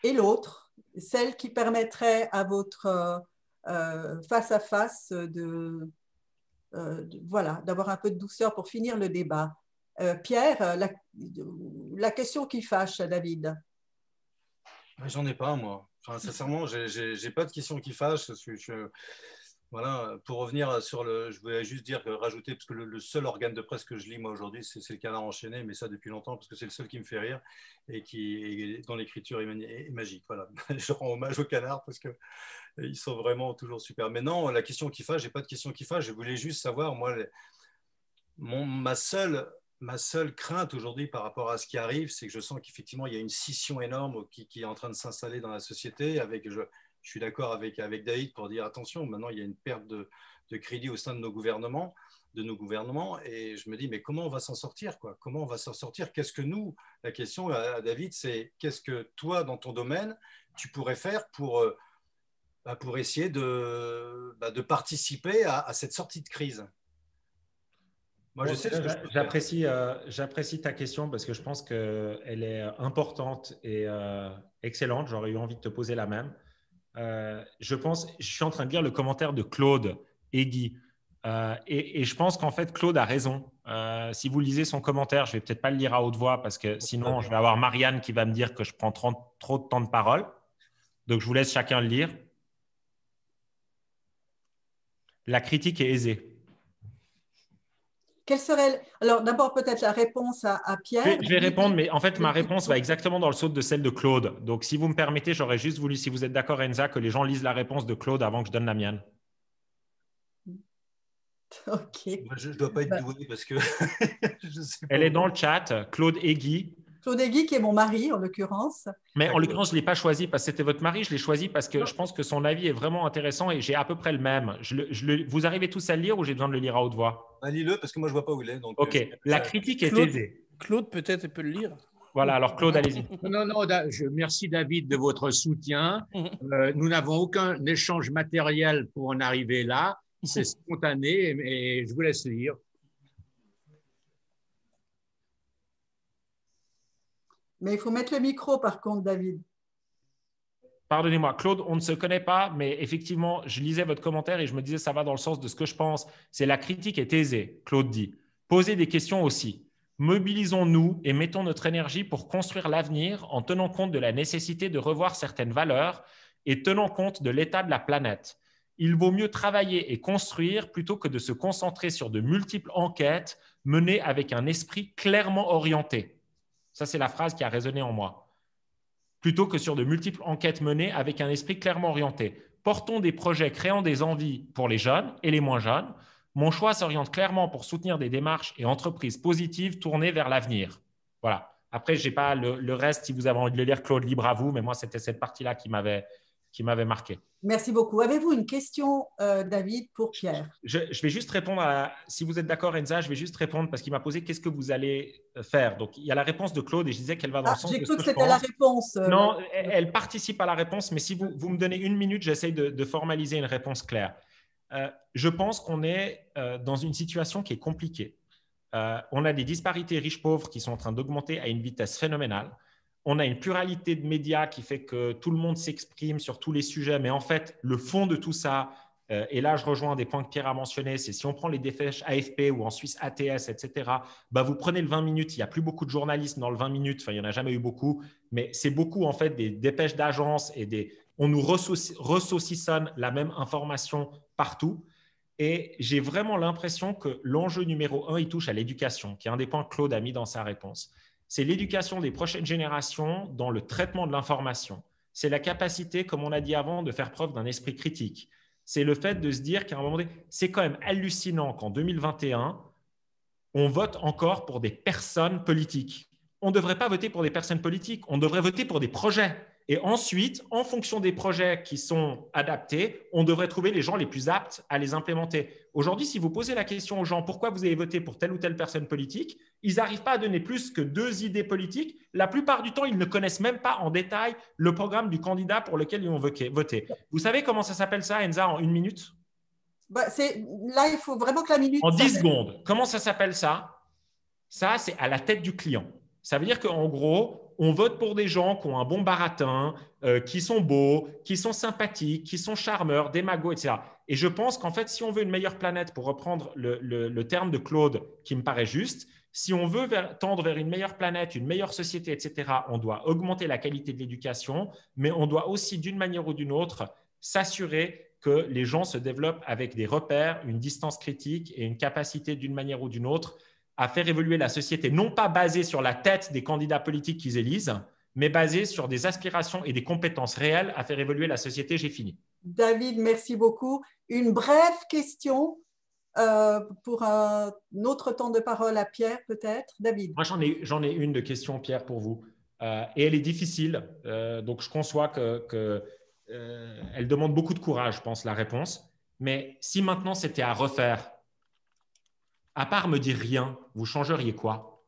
et l'autre, celle qui permettrait à votre face-à-face d'avoir un peu de douceur pour finir le débat. Pierre, la question qui fâche, David. J'en ai pas, moi. Enfin, sincèrement, j'ai pas de question qui fâche. Voilà, pour revenir sur je voulais juste rajouter, parce que le seul organe de presse que je lis moi aujourd'hui, c'est le Canard enchaîné, mais ça depuis longtemps, parce que c'est le seul qui me fait rire et dont l'écriture est magique. Voilà, je rends hommage au Canard parce qu'ils sont vraiment toujours super. Mais non, la question qui fâche, j'ai pas de question qui fâche. Je voulais juste savoir, moi, ma seule crainte aujourd'hui par rapport à ce qui arrive, c'est que je sens qu'effectivement, il y a une scission énorme qui est en train de s'installer dans la société avec. Je suis d'accord avec David pour dire attention, maintenant il y a une perte de crédit au sein de nos gouvernements, et je me dis mais comment on va s'en sortir, quoi? Comment on va s'en sortir? Qu'est-ce que nous, la question à David, c'est qu'est-ce que toi dans ton domaine tu pourrais faire pour essayer de participer à cette sortie de crise? Moi, je sais ce que je peux faire. J'apprécie ta question parce que je pense qu'elle est importante et excellente. J'aurais eu envie de te poser la même. Je suis en train de lire le commentaire de Claude Egui et je pense qu'en fait Claude a raison. Si vous lisez son commentaire, je vais peut-être pas le lire à haute voix parce que sinon je vais avoir Marianne qui va me dire que je prends trop de temps de parole. Donc je vous laisse chacun le lire. La critique est aisée. Quelle serait, alors d'abord peut-être la réponse à Pierre. Je vais répondre, mais en fait ma réponse va exactement dans le sens de celle de Claude. Donc si vous me permettez, j'aurais juste voulu, si vous êtes d'accord Enza, que les gens lisent la réponse de Claude avant que je donne la mienne. Ok. Moi, je ne dois pas être doué parce que je sais pas. Elle est dans le chat, Claude Egui. Claude Egui, qui est mon mari en l'occurrence. Mais en l'occurrence, je ne l'ai pas choisi parce que c'était votre mari, je l'ai choisi parce que je pense que son avis est vraiment intéressant et j'ai à peu près le même. Vous arrivez tous à le lire ou j'ai besoin de le lire à haute voix? Lis-le parce que moi je ne vois pas où il est. Donc, ok, la critique est aisée. Claude, peut-être, peut le lire. Voilà, alors Claude, allez-y. Non, non, merci David de votre soutien. Nous n'avons aucun échange matériel pour en arriver là. C'est spontané et je vous laisse lire. Mais il faut mettre le micro, par contre, David. Pardonnez-moi, Claude, on ne se connaît pas, mais effectivement, je lisais votre commentaire et je me disais ça va dans le sens de ce que je pense. C'est la critique est aisée, Claude dit. Posez des questions aussi. Mobilisons-nous et mettons notre énergie pour construire l'avenir en tenant compte de la nécessité de revoir certaines valeurs et tenant compte de l'état de la planète. Il vaut mieux travailler et construire plutôt que de se concentrer sur de multiples enquêtes menées avec un esprit clairement orienté. Ça, c'est la phrase qui a résonné en moi. Plutôt que sur de multiples enquêtes menées avec un esprit clairement orienté. Portons des projets créant des envies pour les jeunes et les moins jeunes. Mon choix s'oriente clairement pour soutenir des démarches et entreprises positives tournées vers l'avenir. Voilà. Après, je n'ai pas le reste. Si vous avez envie de le lire, Claude, libre à vous. Mais moi, c'était cette partie-là qui m'avait marqué. Merci beaucoup. Avez-vous une question, David, pour Pierre? Je vais juste répondre si vous êtes d'accord, Enza, je vais juste répondre parce qu'il m'a posé qu'est-ce que vous allez faire. Donc, il y a la réponse de Claude et je disais qu'elle va dans le sens de ce que je pense. J'ai cru que c'était la réponse. Non, elle participe à la réponse, mais si vous me donnez une minute, j'essaie de formaliser une réponse claire. Je pense qu'on est dans une situation qui est compliquée. On a des disparités riches-pauvres qui sont en train d'augmenter à une vitesse phénoménale. On a une pluralité de médias qui fait que tout le monde s'exprime sur tous les sujets, mais en fait, le fond de tout ça, et là, je rejoins des points que Pierre a mentionnés, c'est si on prend les dépêches AFP ou en Suisse ATS, etc., vous prenez le 20 minutes, il n'y a plus beaucoup de journalisme dans le 20 minutes, enfin, il n'y en a jamais eu beaucoup, mais c'est beaucoup en fait des dépêches d'agence et on nous ressaucissonne la même information partout. Et j'ai vraiment l'impression que l'enjeu numéro 1, il touche à l'éducation, qui est un des points que Claude a mis dans sa réponse. C'est l'éducation des prochaines générations dans le traitement de l'information. C'est la capacité, comme on a dit avant, de faire preuve d'un esprit critique. C'est le fait de se dire qu'à un moment donné, c'est quand même hallucinant qu'en 2021, on vote encore pour des personnes politiques. On ne devrait pas voter pour des personnes politiques, on devrait voter pour des projets. Et ensuite, en fonction des projets qui sont adaptés, on devrait trouver les gens les plus aptes à les implémenter. Aujourd'hui, si vous posez la question aux gens pourquoi vous avez voté pour telle ou telle personne politique, ils n'arrivent pas à donner plus que 2 idées politiques. La plupart du temps, ils ne connaissent même pas en détail le programme du candidat pour lequel ils ont voté. Vous savez comment ça s'appelle ça, Enza, en 1 minute? Là, il faut vraiment que la minute… En 10 secondes. Comment ça s'appelle ça? Ça, c'est à la tête du client. Ça veut dire qu'en gros, on vote pour des gens qui ont un bon baratin, qui sont beaux, qui sont sympathiques, qui sont charmeurs, démagos, etc. Et je pense qu'en fait, si on veut une meilleure planète, pour reprendre le terme de Claude qui me paraît juste, si on veut tendre vers une meilleure planète, une meilleure société, etc., on doit augmenter la qualité de l'éducation, mais on doit aussi, d'une manière ou d'une autre, s'assurer que les gens se développent avec des repères, une distance critique et une capacité, d'une manière ou d'une autre, à faire évoluer la société, non pas basée sur la tête des candidats politiques qu'ils élisent, mais basée sur des aspirations et des compétences réelles à faire évoluer la société. J'ai fini. David, merci beaucoup. Une brève question pour un autre temps de parole à Pierre, peut-être. David. Moi, j'en ai une de question, Pierre, pour vous. Et elle est difficile, donc je conçois qu'elle demande beaucoup de courage, je pense, la réponse. Mais si maintenant c'était à refaire, à part me dire rien, vous changeriez quoi?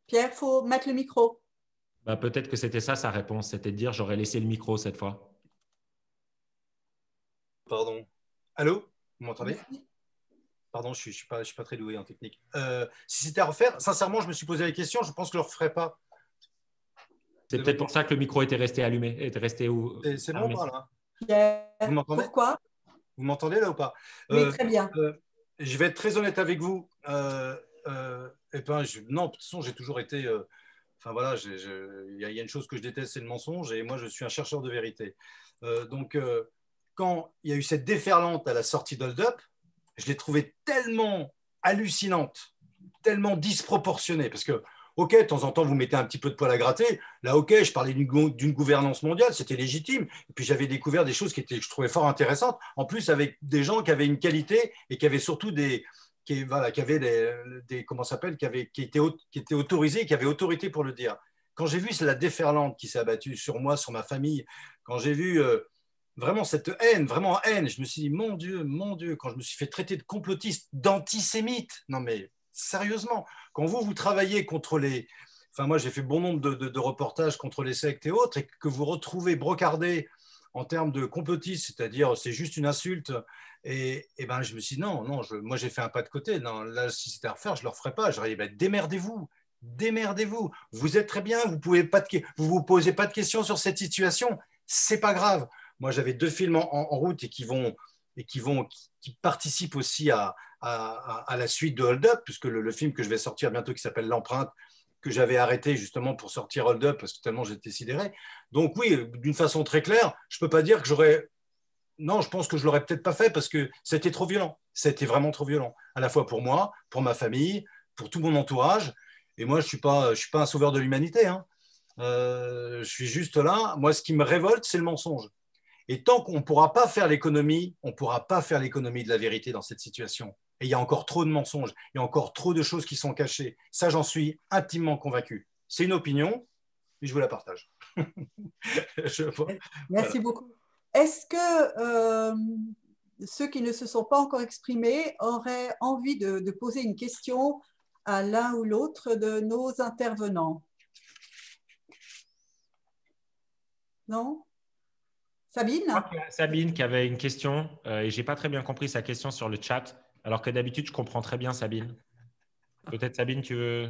Pierre, il faut mettre le micro. Peut-être que c'était ça sa réponse, c'était de dire j'aurais laissé le micro cette fois. Pardon. Allô? Vous m'entendez? Pardon, je ne suis pas très doué en technique. Si c'était à refaire, sincèrement, je me suis posé la question, je pense que je ne le referais pas. C'est peut-être pour ça que le micro était resté allumé, était resté où? C'est bon ou pas là? Pierre, vous m'entendez? Pourquoi? Vous m'entendez là ou pas? Oui, très bien. Je vais être très honnête avec vous. Non, de toute façon, j'ai toujours été… Enfin voilà, il y a une chose que je déteste, c'est le mensonge, et moi, je suis un chercheur de vérité. Quand il y a eu cette déferlante à la sortie d'Hold Up, je l'ai trouvée tellement hallucinante, tellement disproportionnée, parce que ok, de temps en temps, vous mettez un petit peu de poil à gratter. Là, ok, je parlais d'une gouvernance mondiale, c'était légitime. Et puis, j'avais découvert des choses que je trouvais fort intéressantes. En plus, avec des gens qui avaient une qualité et qui avaient surtout qui étaient autorisés, qui avaient autorité pour le dire. Quand j'ai vu la déferlante qui s'est abattue sur moi, sur ma famille, quand j'ai vu vraiment cette haine, je me suis dit, mon Dieu, quand je me suis fait traiter de complotiste, d'antisémite, non mais Sérieusement, quand vous travaillez contre les… Enfin, moi, j'ai fait bon nombre de reportages contre les sectes et autres, et que vous retrouvez brocardé en termes de complotisme, c'est-à-dire c'est juste une insulte. Et ben, je me suis dit, non, moi, j'ai fait un pas de côté. Non, là, si c'était à refaire, je ne le referais pas. J'aurais dit, ben, démerdez-vous. Démerdez-vous. Vous êtes très bien, vous posez pas de questions sur cette situation. C'est pas grave. Moi, j'avais 2 films en route et qui participent aussi à la suite de Hold Up, puisque le film que je vais sortir bientôt qui s'appelle L'Empreinte, que j'avais arrêté justement pour sortir Hold Up parce que tellement j'étais sidéré. Donc oui, d'une façon très claire, je peux pas dire que j'aurais… Non, je pense que je l'aurais peut-être pas fait parce que c'était trop violent. C'était vraiment trop violent, à la fois pour moi, pour ma famille, pour tout mon entourage. Et moi, je suis pas un sauveur de l'humanité, hein. Je suis juste là. Moi, ce qui me révolte, c'est le mensonge. Et tant qu'on ne pourra pas faire l'économie, on ne pourra pas faire l'économie de la vérité dans cette situation. Et il y a encore trop de mensonges, il y a encore trop de choses qui sont cachées. Ça, j'en suis intimement convaincu. C'est une opinion, et je vous la partage. Merci beaucoup. Est-ce que ceux qui ne se sont pas encore exprimés auraient envie de poser une question à l'un ou l'autre de nos intervenants? Non? Sabine? Sabine qui avait une question et je n'ai pas très bien compris sa question sur le chat, alors que d'habitude, je comprends très bien Sabine. Peut-être Sabine, tu veux…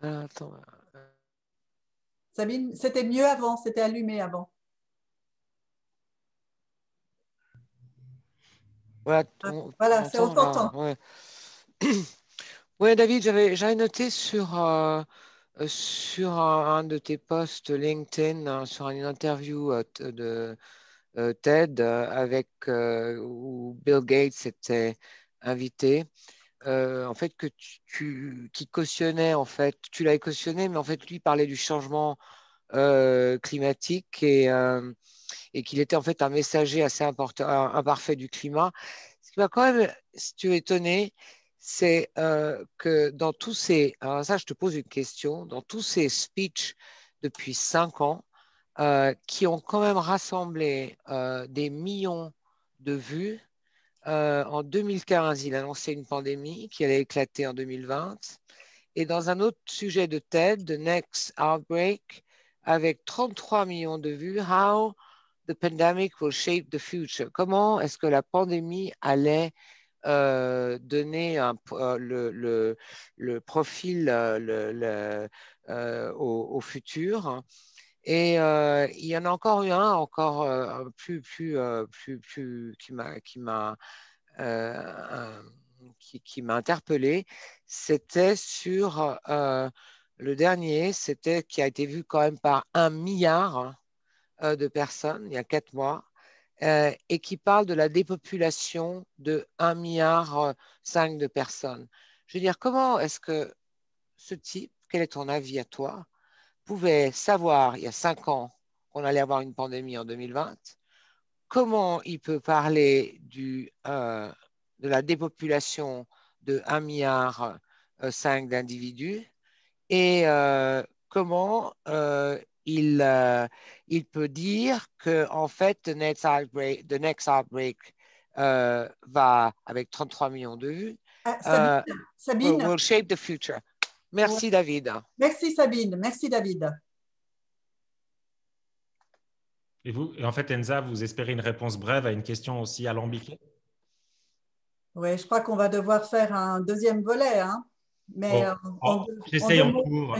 Attends. Sabine, c'était mieux avant, c'était allumé avant. Ouais, voilà, c'est on t'entend. Ouais. Ouais, David, j'avais noté sur un de tes posts LinkedIn, hein, sur une interview de TED avec où Bill Gates était invité. En fait, qui cautionnait, en fait, tu l'avais cautionné, mais en fait, lui parlait du changement climatique et qu'il était en fait un messager assez imparfait du climat. Ce qui m'a quand même, si tu es étonné, c'est que dans tous ces… Alors ça, je te pose une question. Dans tous ces speeches depuis 5 ans, qui ont quand même rassemblé des millions de vues, en 2015, il annonçait une pandémie qui allait éclater en 2020. Et dans un autre sujet de TED, The Next Outbreak, avec 33 millions de vues, How the Pandemic Will Shape the Future. Comment est-ce que la pandémie allait donner le profil au futur. Et il y en a encore eu un qui m'a interpellé. C'était sur le dernier, c'était qui a été vu quand même par 1 milliard de personnes il y a 4 mois. Et qui parle de la dépopulation de 1,5 milliard de personnes. Je veux dire, comment est-ce que ce type, quel est ton avis à toi, pouvait savoir il y a 5 ans qu'on allait avoir une pandémie en 2020? Comment il peut parler de la dépopulation de 1,5 milliard d'individus? Et comment il peut dire que en fait, the next outbreak va avec 33 millions de vues. Sabine, will shape the future. Merci, David. Merci, Sabine. Merci, David. Et vous, et en fait, Enza, vous espérez une réponse brève à une question aussi alambiquée? Oui, je crois qu'on va devoir faire un deuxième volet, hein. Mais j'essaye en cours.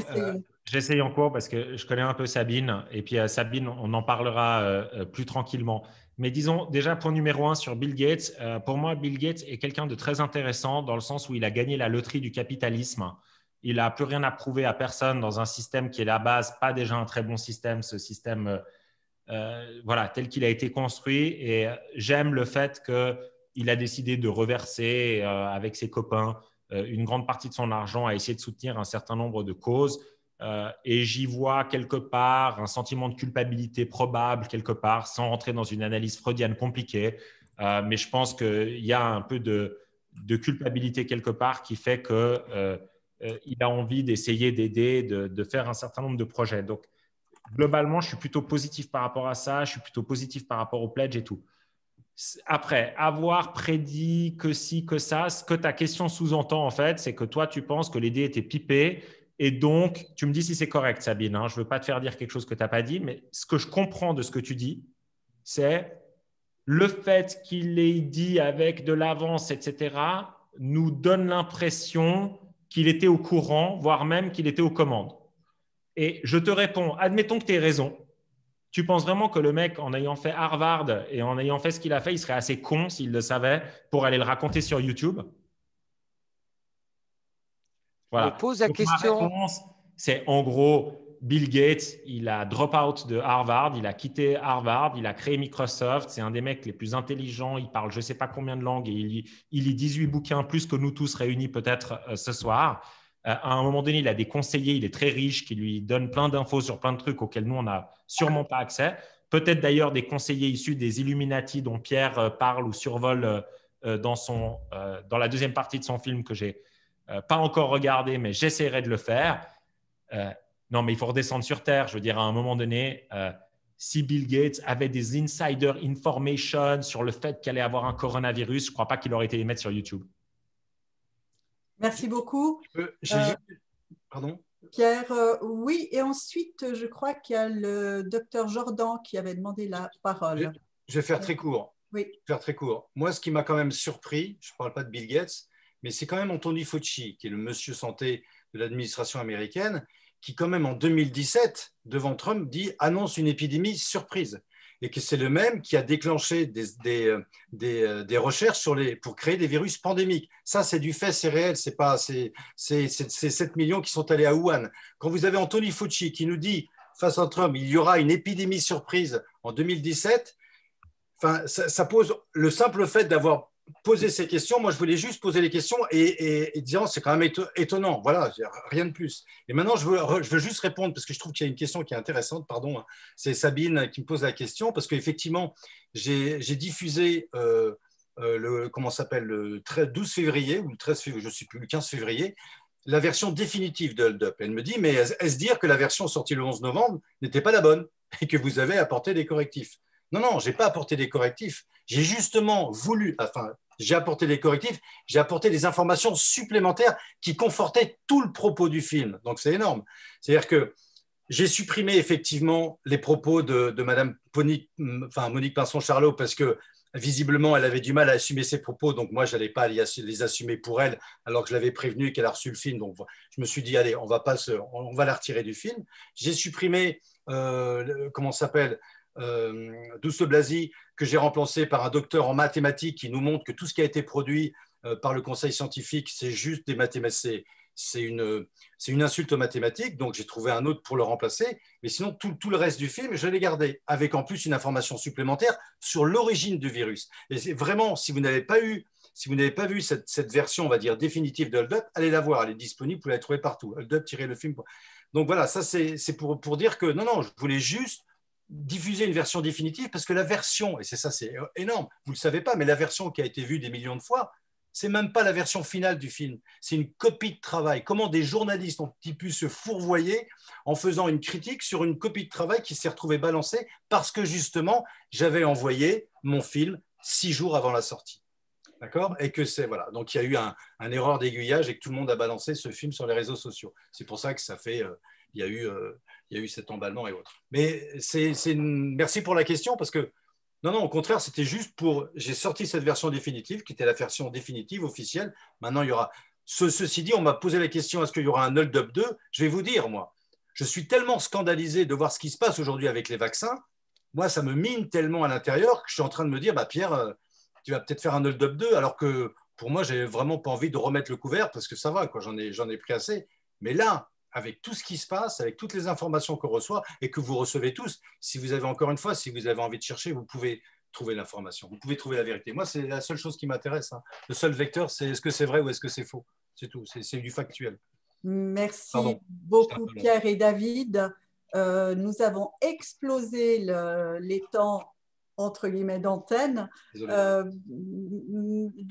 J'essaye en cours parce que je connais un peu Sabine. Et puis Sabine, on en parlera plus tranquillement. Mais disons, déjà, point numéro 1 sur Bill Gates. Pour moi, Bill Gates est quelqu'un de très intéressant dans le sens où il a gagné la loterie du capitalisme. Il n'a plus rien à prouver à personne dans un système qui est la base, pas déjà un très bon système, ce système voilà, tel qu'il a été construit. Et j'aime le fait qu'il a décidé de reverser avec ses copains une grande partie de son argent à essayer de soutenir un certain nombre de causes. Et j'y vois quelque part un sentiment de culpabilité probable, quelque part, sans rentrer dans une analyse freudienne compliquée. Mais je pense qu'il y a un peu de culpabilité quelque part qui fait qu'il a envie d'essayer d'aider, de faire un certain nombre de projets. Donc, globalement, je suis plutôt positif par rapport à ça. Je suis plutôt positif par rapport au pledge et tout. Après, avoir prédit que ci, que ça, ce que ta question sous-entend, en fait, c'est que toi, tu penses que les dés étaient pipés. Et donc, tu me dis si c'est correct, Sabine. Hein, je ne veux pas te faire dire quelque chose que tu n'as pas dit, mais ce que je comprends de ce que tu dis, c'est le fait qu'il ait dit avec de l'avance, etc., nous donne l'impression qu'il était au courant, voire même qu'il était aux commandes. Et je te réponds, admettons que tu aies raison. Tu penses vraiment que le mec, en ayant fait Harvard et en ayant fait ce qu'il a fait, il serait assez con s'il le savait pour aller le raconter sur YouTube? Voilà. Je pose la Donc, question. ma réponse, c'est en gros, Bill Gates, il a drop out de Harvard, il a quitté Harvard, il a créé Microsoft. C'est un des mecs les plus intelligents. Il parle je ne sais pas combien de langues et il lit 18 bouquins plus que nous tous réunis peut-être ce soir. À un moment donné, il a des conseillers, il est très riche, qui lui donnent plein d'infos sur plein de trucs auxquels nous, on n'a sûrement pas accès. Peut-être d'ailleurs des conseillers issus des Illuminati dont Pierre parle ou survole dans la deuxième partie de son film que j'ai pas encore regardé, mais j'essaierai de le faire. Non, mais il faut redescendre sur Terre. Je veux dire, à un moment donné, si Bill Gates avait des insider information sur le fait qu'il allait avoir un coronavirus, je ne crois pas qu'il aurait été les mettre sur YouTube. Merci beaucoup. Pardon Pierre, oui, et ensuite, je crois qu'il y a le docteur Jordan qui avait demandé la parole. Je vais faire très court. Oui. Je vais faire très court. Moi, ce qui m'a quand même surpris, je ne parle pas de Bill Gates, mais c'est quand même Anthony Fauci, qui est le monsieur santé de l'administration américaine, qui quand même en 2017, devant Trump, annonce une épidémie surprise. Et que c'est le même qui a déclenché des recherches pour créer des virus pandémiques. Ça, c'est du fait, c'est réel. C'est 7 millions qui sont allés à Wuhan. Quand vous avez Anthony Fauci qui nous dit, face à Trump, il y aura une épidémie surprise en 2017, ça pose le simple fait d'avoir posé ces questions. Moi, je voulais juste poser les questions et dire, c'est quand même étonnant. Voilà, rien de plus. Et maintenant, je veux juste répondre parce que je trouve qu'il y a une question qui est intéressante. Pardon, c'est Sabine qui me pose la question parce qu'effectivement, j'ai diffusé le 12 février ou le 13 février, je ne sais plus, le 15 février, la version définitive de Hold Up. Elle me dit, mais est-ce dire que la version sortie le 11 novembre n'était pas la bonne et que vous avez apporté des correctifs? Non, je n'ai pas apporté des correctifs. J'ai justement j'ai apporté des correctifs, j'ai apporté des informations supplémentaires qui confortaient tout le propos du film. Donc, c'est énorme. C'est-à-dire que j'ai supprimé effectivement les propos de Madame Monique Pinson-Charlot parce que visiblement, elle avait du mal à assumer ses propos. Donc, moi, je n'allais pas les assumer pour elle alors que je l'avais prévenue qu'elle a reçu le film. Donc, je me suis dit, allez, on va la retirer du film. J'ai supprimé, Douce Blasi, que j'ai remplacé par un docteur en mathématiques qui nous montre que tout ce qui a été produit par le conseil scientifique, c'est juste des mathématiques, c'est une insulte aux mathématiques, donc j'ai trouvé un autre pour le remplacer, mais sinon tout le reste du film, je l'ai gardé, avec en plus une information supplémentaire sur l'origine du virus. Et c'est vraiment, si vous n'avez pas vu cette version, on va dire, définitive de Hold Up, allez la voir, elle est disponible, vous la trouvez partout, Hold Up-le film. Donc voilà, ça c'est pour dire que non, je voulais juste diffuser une version définitive parce que la version, et c'est énorme, vous ne le savez pas, mais la version qui a été vue des millions de fois, c'est même pas la version finale du film, c'est une copie de travail. Comment des journalistes ont pu se fourvoyer en faisant une critique sur une copie de travail qui s'est retrouvée balancée parce que justement, j'avais envoyé mon film 6 jours avant la sortie. D'accord? Et que voilà. Donc il y a eu un erreur d'aiguillage et que tout le monde a balancé ce film sur les réseaux sociaux. C'est pour ça que ça fait... il y a eu cet emballement et autres. Mais merci pour la question parce que, non, au contraire, c'était juste j'ai sorti cette version définitive qui était la version définitive officielle. Maintenant, il y aura. Ceci dit, on m'a posé la question, est-ce qu'il y aura un Hold Up 2? Je vais vous dire, moi, je suis tellement scandalisé de voir ce qui se passe aujourd'hui avec les vaccins. Moi, ça me mine tellement à l'intérieur que je suis en train de me dire, Pierre, tu vas peut-être faire un Hold Up 2, alors que pour moi, j'ai vraiment pas envie de remettre le couvert parce que ça va, quoi, j'en ai pris assez. Mais là, avec tout ce qui se passe, avec toutes les informations qu'on reçoit et que vous recevez tous, si vous avez encore une fois, si vous avez envie de chercher, vous pouvez trouver l'information, vous pouvez trouver la vérité. Moi, c'est la seule chose qui m'intéresse. Hein. Le seul vecteur, c'est est-ce que c'est vrai ou est-ce que c'est faux? C'est tout, c'est du factuel. Merci beaucoup Pierre et David. Nous avons explosé les temps entre guillemets d'antenne. Le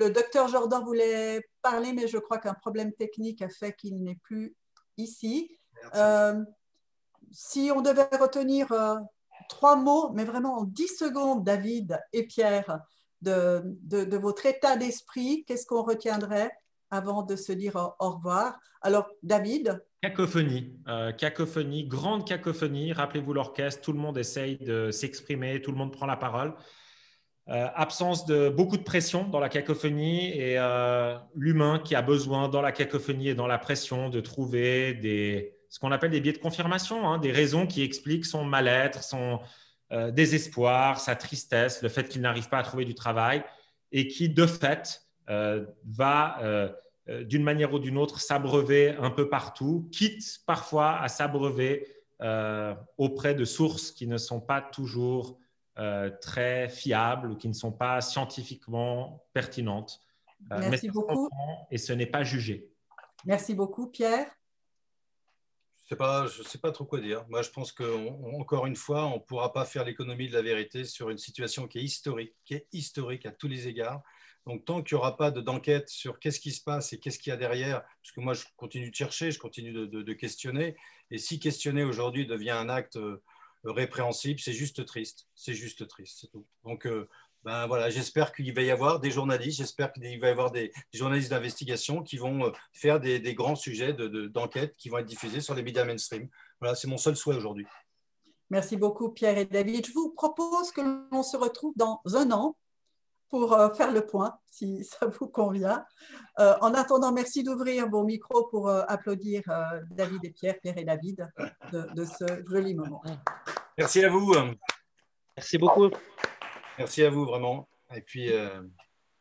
docteur Jordan voulait parler, mais je crois qu'un problème technique a fait qu'il n'est plus ici. Si on devait retenir 3 mots, mais vraiment en 10 secondes, David et Pierre, de votre état d'esprit. Qu'est-ce qu'on retiendrait avant de se dire au revoir? Alors, David? Cacophonie, cacophonie, grande cacophonie. Rappelez-vous l'orchestre, tout le monde essaye de s'exprimer, tout le monde prend la parole. Absence de beaucoup de pression dans la cacophonie et l'humain qui a besoin dans la cacophonie et dans la pression de trouver ce qu'on appelle des biais de confirmation, hein, des raisons qui expliquent son mal-être, son désespoir, sa tristesse, le fait qu'il n'arrive pas à trouver du travail et qui, de fait, va d'une manière ou d'une autre s'abreuver un peu partout, quitte parfois à s'abreuver auprès de sources qui ne sont pas toujours très fiables ou qui ne sont pas scientifiquement pertinentes. Merci beaucoup. Et ce n'est pas jugé. Merci beaucoup, Pierre. Je ne sais pas trop quoi dire. Moi, je pense qu'encore une fois, on ne pourra pas faire l'économie de la vérité sur une situation qui est historique à tous les égards. Donc, tant qu'il n'y aura pas d'enquête sur qu'est-ce qui se passe et qu'est-ce qu'il y a derrière, parce que moi, je continue de chercher, je continue de questionner. Et si questionner aujourd'hui devient un acte répréhensible, c'est juste triste. C'est juste triste, c'est tout. Donc, voilà, j'espère qu'il va y avoir des journalistes, j'espère qu'il va y avoir des journalistes d'investigation qui vont faire des grands sujets d'enquête qui vont être diffusés sur les médias mainstream. Voilà, c'est mon seul souhait aujourd'hui. Merci beaucoup, Pierre et David. Je vous propose que l'on se retrouve dans un an pour faire le point, si ça vous convient. En attendant, merci d'ouvrir vos micros pour applaudir David et Pierre et David de ce joli moment. Merci à vous. Merci beaucoup. Merci à vous, vraiment. Et puis,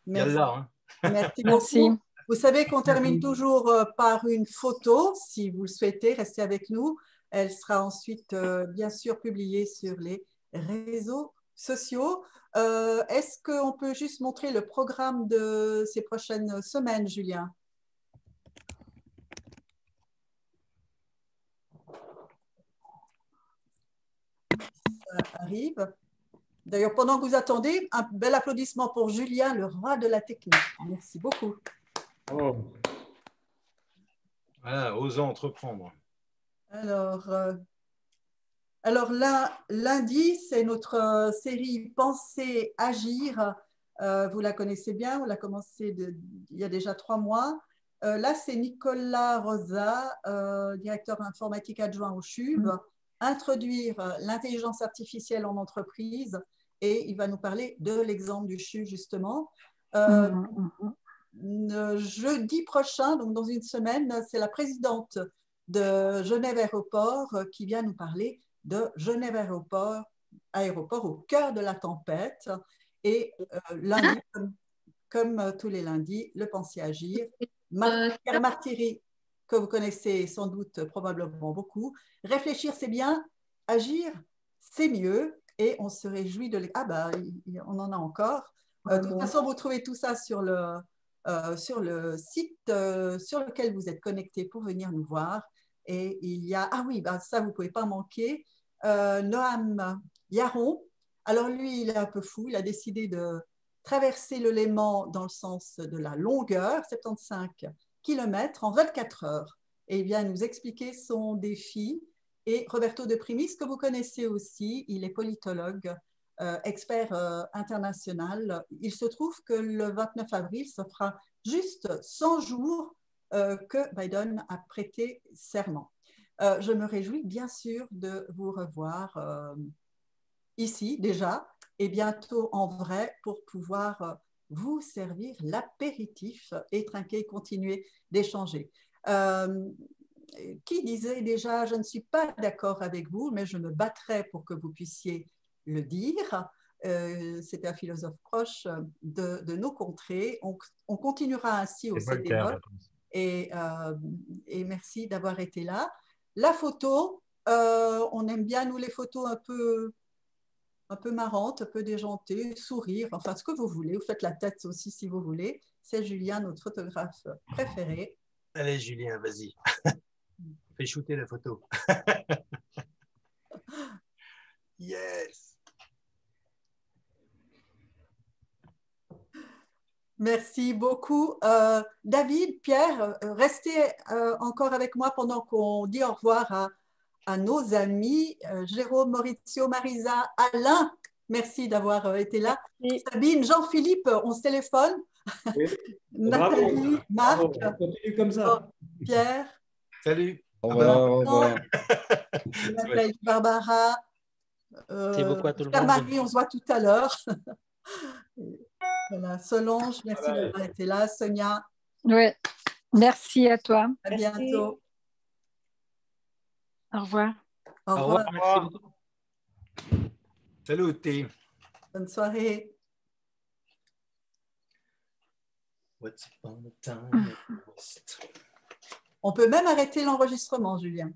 yallah. Merci beaucoup. Vous savez qu'on termine toujours par une photo. Si vous le souhaitez, restez avec nous. Elle sera ensuite, bien sûr, publiée sur les réseaux sociaux. Est-ce qu'on peut juste montrer le programme de ces prochaines semaines, Julien? Ça arrive. D'ailleurs, pendant que vous attendez, un bel applaudissement pour Julien, le roi de la technique. Merci beaucoup. Oh. Voilà, osant entreprendre. Alors là, lundi, c'est notre série Penser, agir. Vous la connaissez bien, on l'a commencé il y a déjà 3 mois. Là, c'est Nicolas Rosa, directeur informatique adjoint au CHUV, introduire l'intelligence artificielle en entreprise, et il va nous parler de l'exemple du CHUV, justement. Jeudi prochain, donc dans une semaine, c'est la présidente de Genève Aéroport qui vient nous parler de Genève Aéroport au cœur de la tempête. Et lundi, comme tous les lundis, le Penser agir. Pierre Martyry, que vous connaissez sans doute probablement beaucoup. Réfléchir, c'est bien. Agir, c'est mieux. Et on se réjouit de... Ah ben, on en a encore. De toute façon, vous trouvez tout ça sur le site sur lequel vous êtes connecté pour venir nous voir. Et il y a... Ah oui, ben ça, vous ne pouvez pas manquer. Noam Yaron. Alors lui, il est un peu fou. Il a décidé de traverser le Léman dans le sens de la longueur, 75 km en 24 heures. Et il vient nous expliquer son défi. Et Roberto De Primis, que vous connaissez aussi, il est politologue, expert international. Il se trouve que le 29 avril, ça fera juste 100 jours que Biden a prêté serment. Je me réjouis bien sûr de vous revoir ici déjà et bientôt en vrai pour pouvoir vous servir l'apéritif et trinquer et continuer d'échanger. Qui disait déjà, je ne suis pas d'accord avec vous, mais je me battrai pour que vous puissiez le dire. C'était un philosophe proche de nos contrées. On continuera ainsi au CDE. Et merci d'avoir été là. La photo, on aime bien, nous, les photos un peu marrantes, un peu déjantées, sourire, enfin ce que vous voulez. Vous faites la tête aussi si vous voulez. C'est Julien, notre photographe préféré. Allez, Julien, vas-y. Fais shooter la photo. Yes. Merci beaucoup. David, Pierre, restez encore avec moi pendant qu'on dit au revoir à nos amis Jérôme, Maurizio, Marisa, Alain Merci d'avoir été là. Merci. Sabine, Jean-Philippe, on se téléphone. Oui. Nathalie, Marc, Bravo. On continue comme ça. Pierre, Salut. Au revoir, au revoir. Nathalie, Barbara, Merci beaucoup à tout le Cher monde. Marie, on se voit tout à l'heure. Voilà. Solange, merci d'avoir été là. Sonia, Oui, merci à toi. à Merci. bientôt. Au revoir. Au Au revoir. revoir. Merci beaucoup. Salut. Bonne soirée. Once upon a time in the West. On peut même arrêter l'enregistrement, Julien.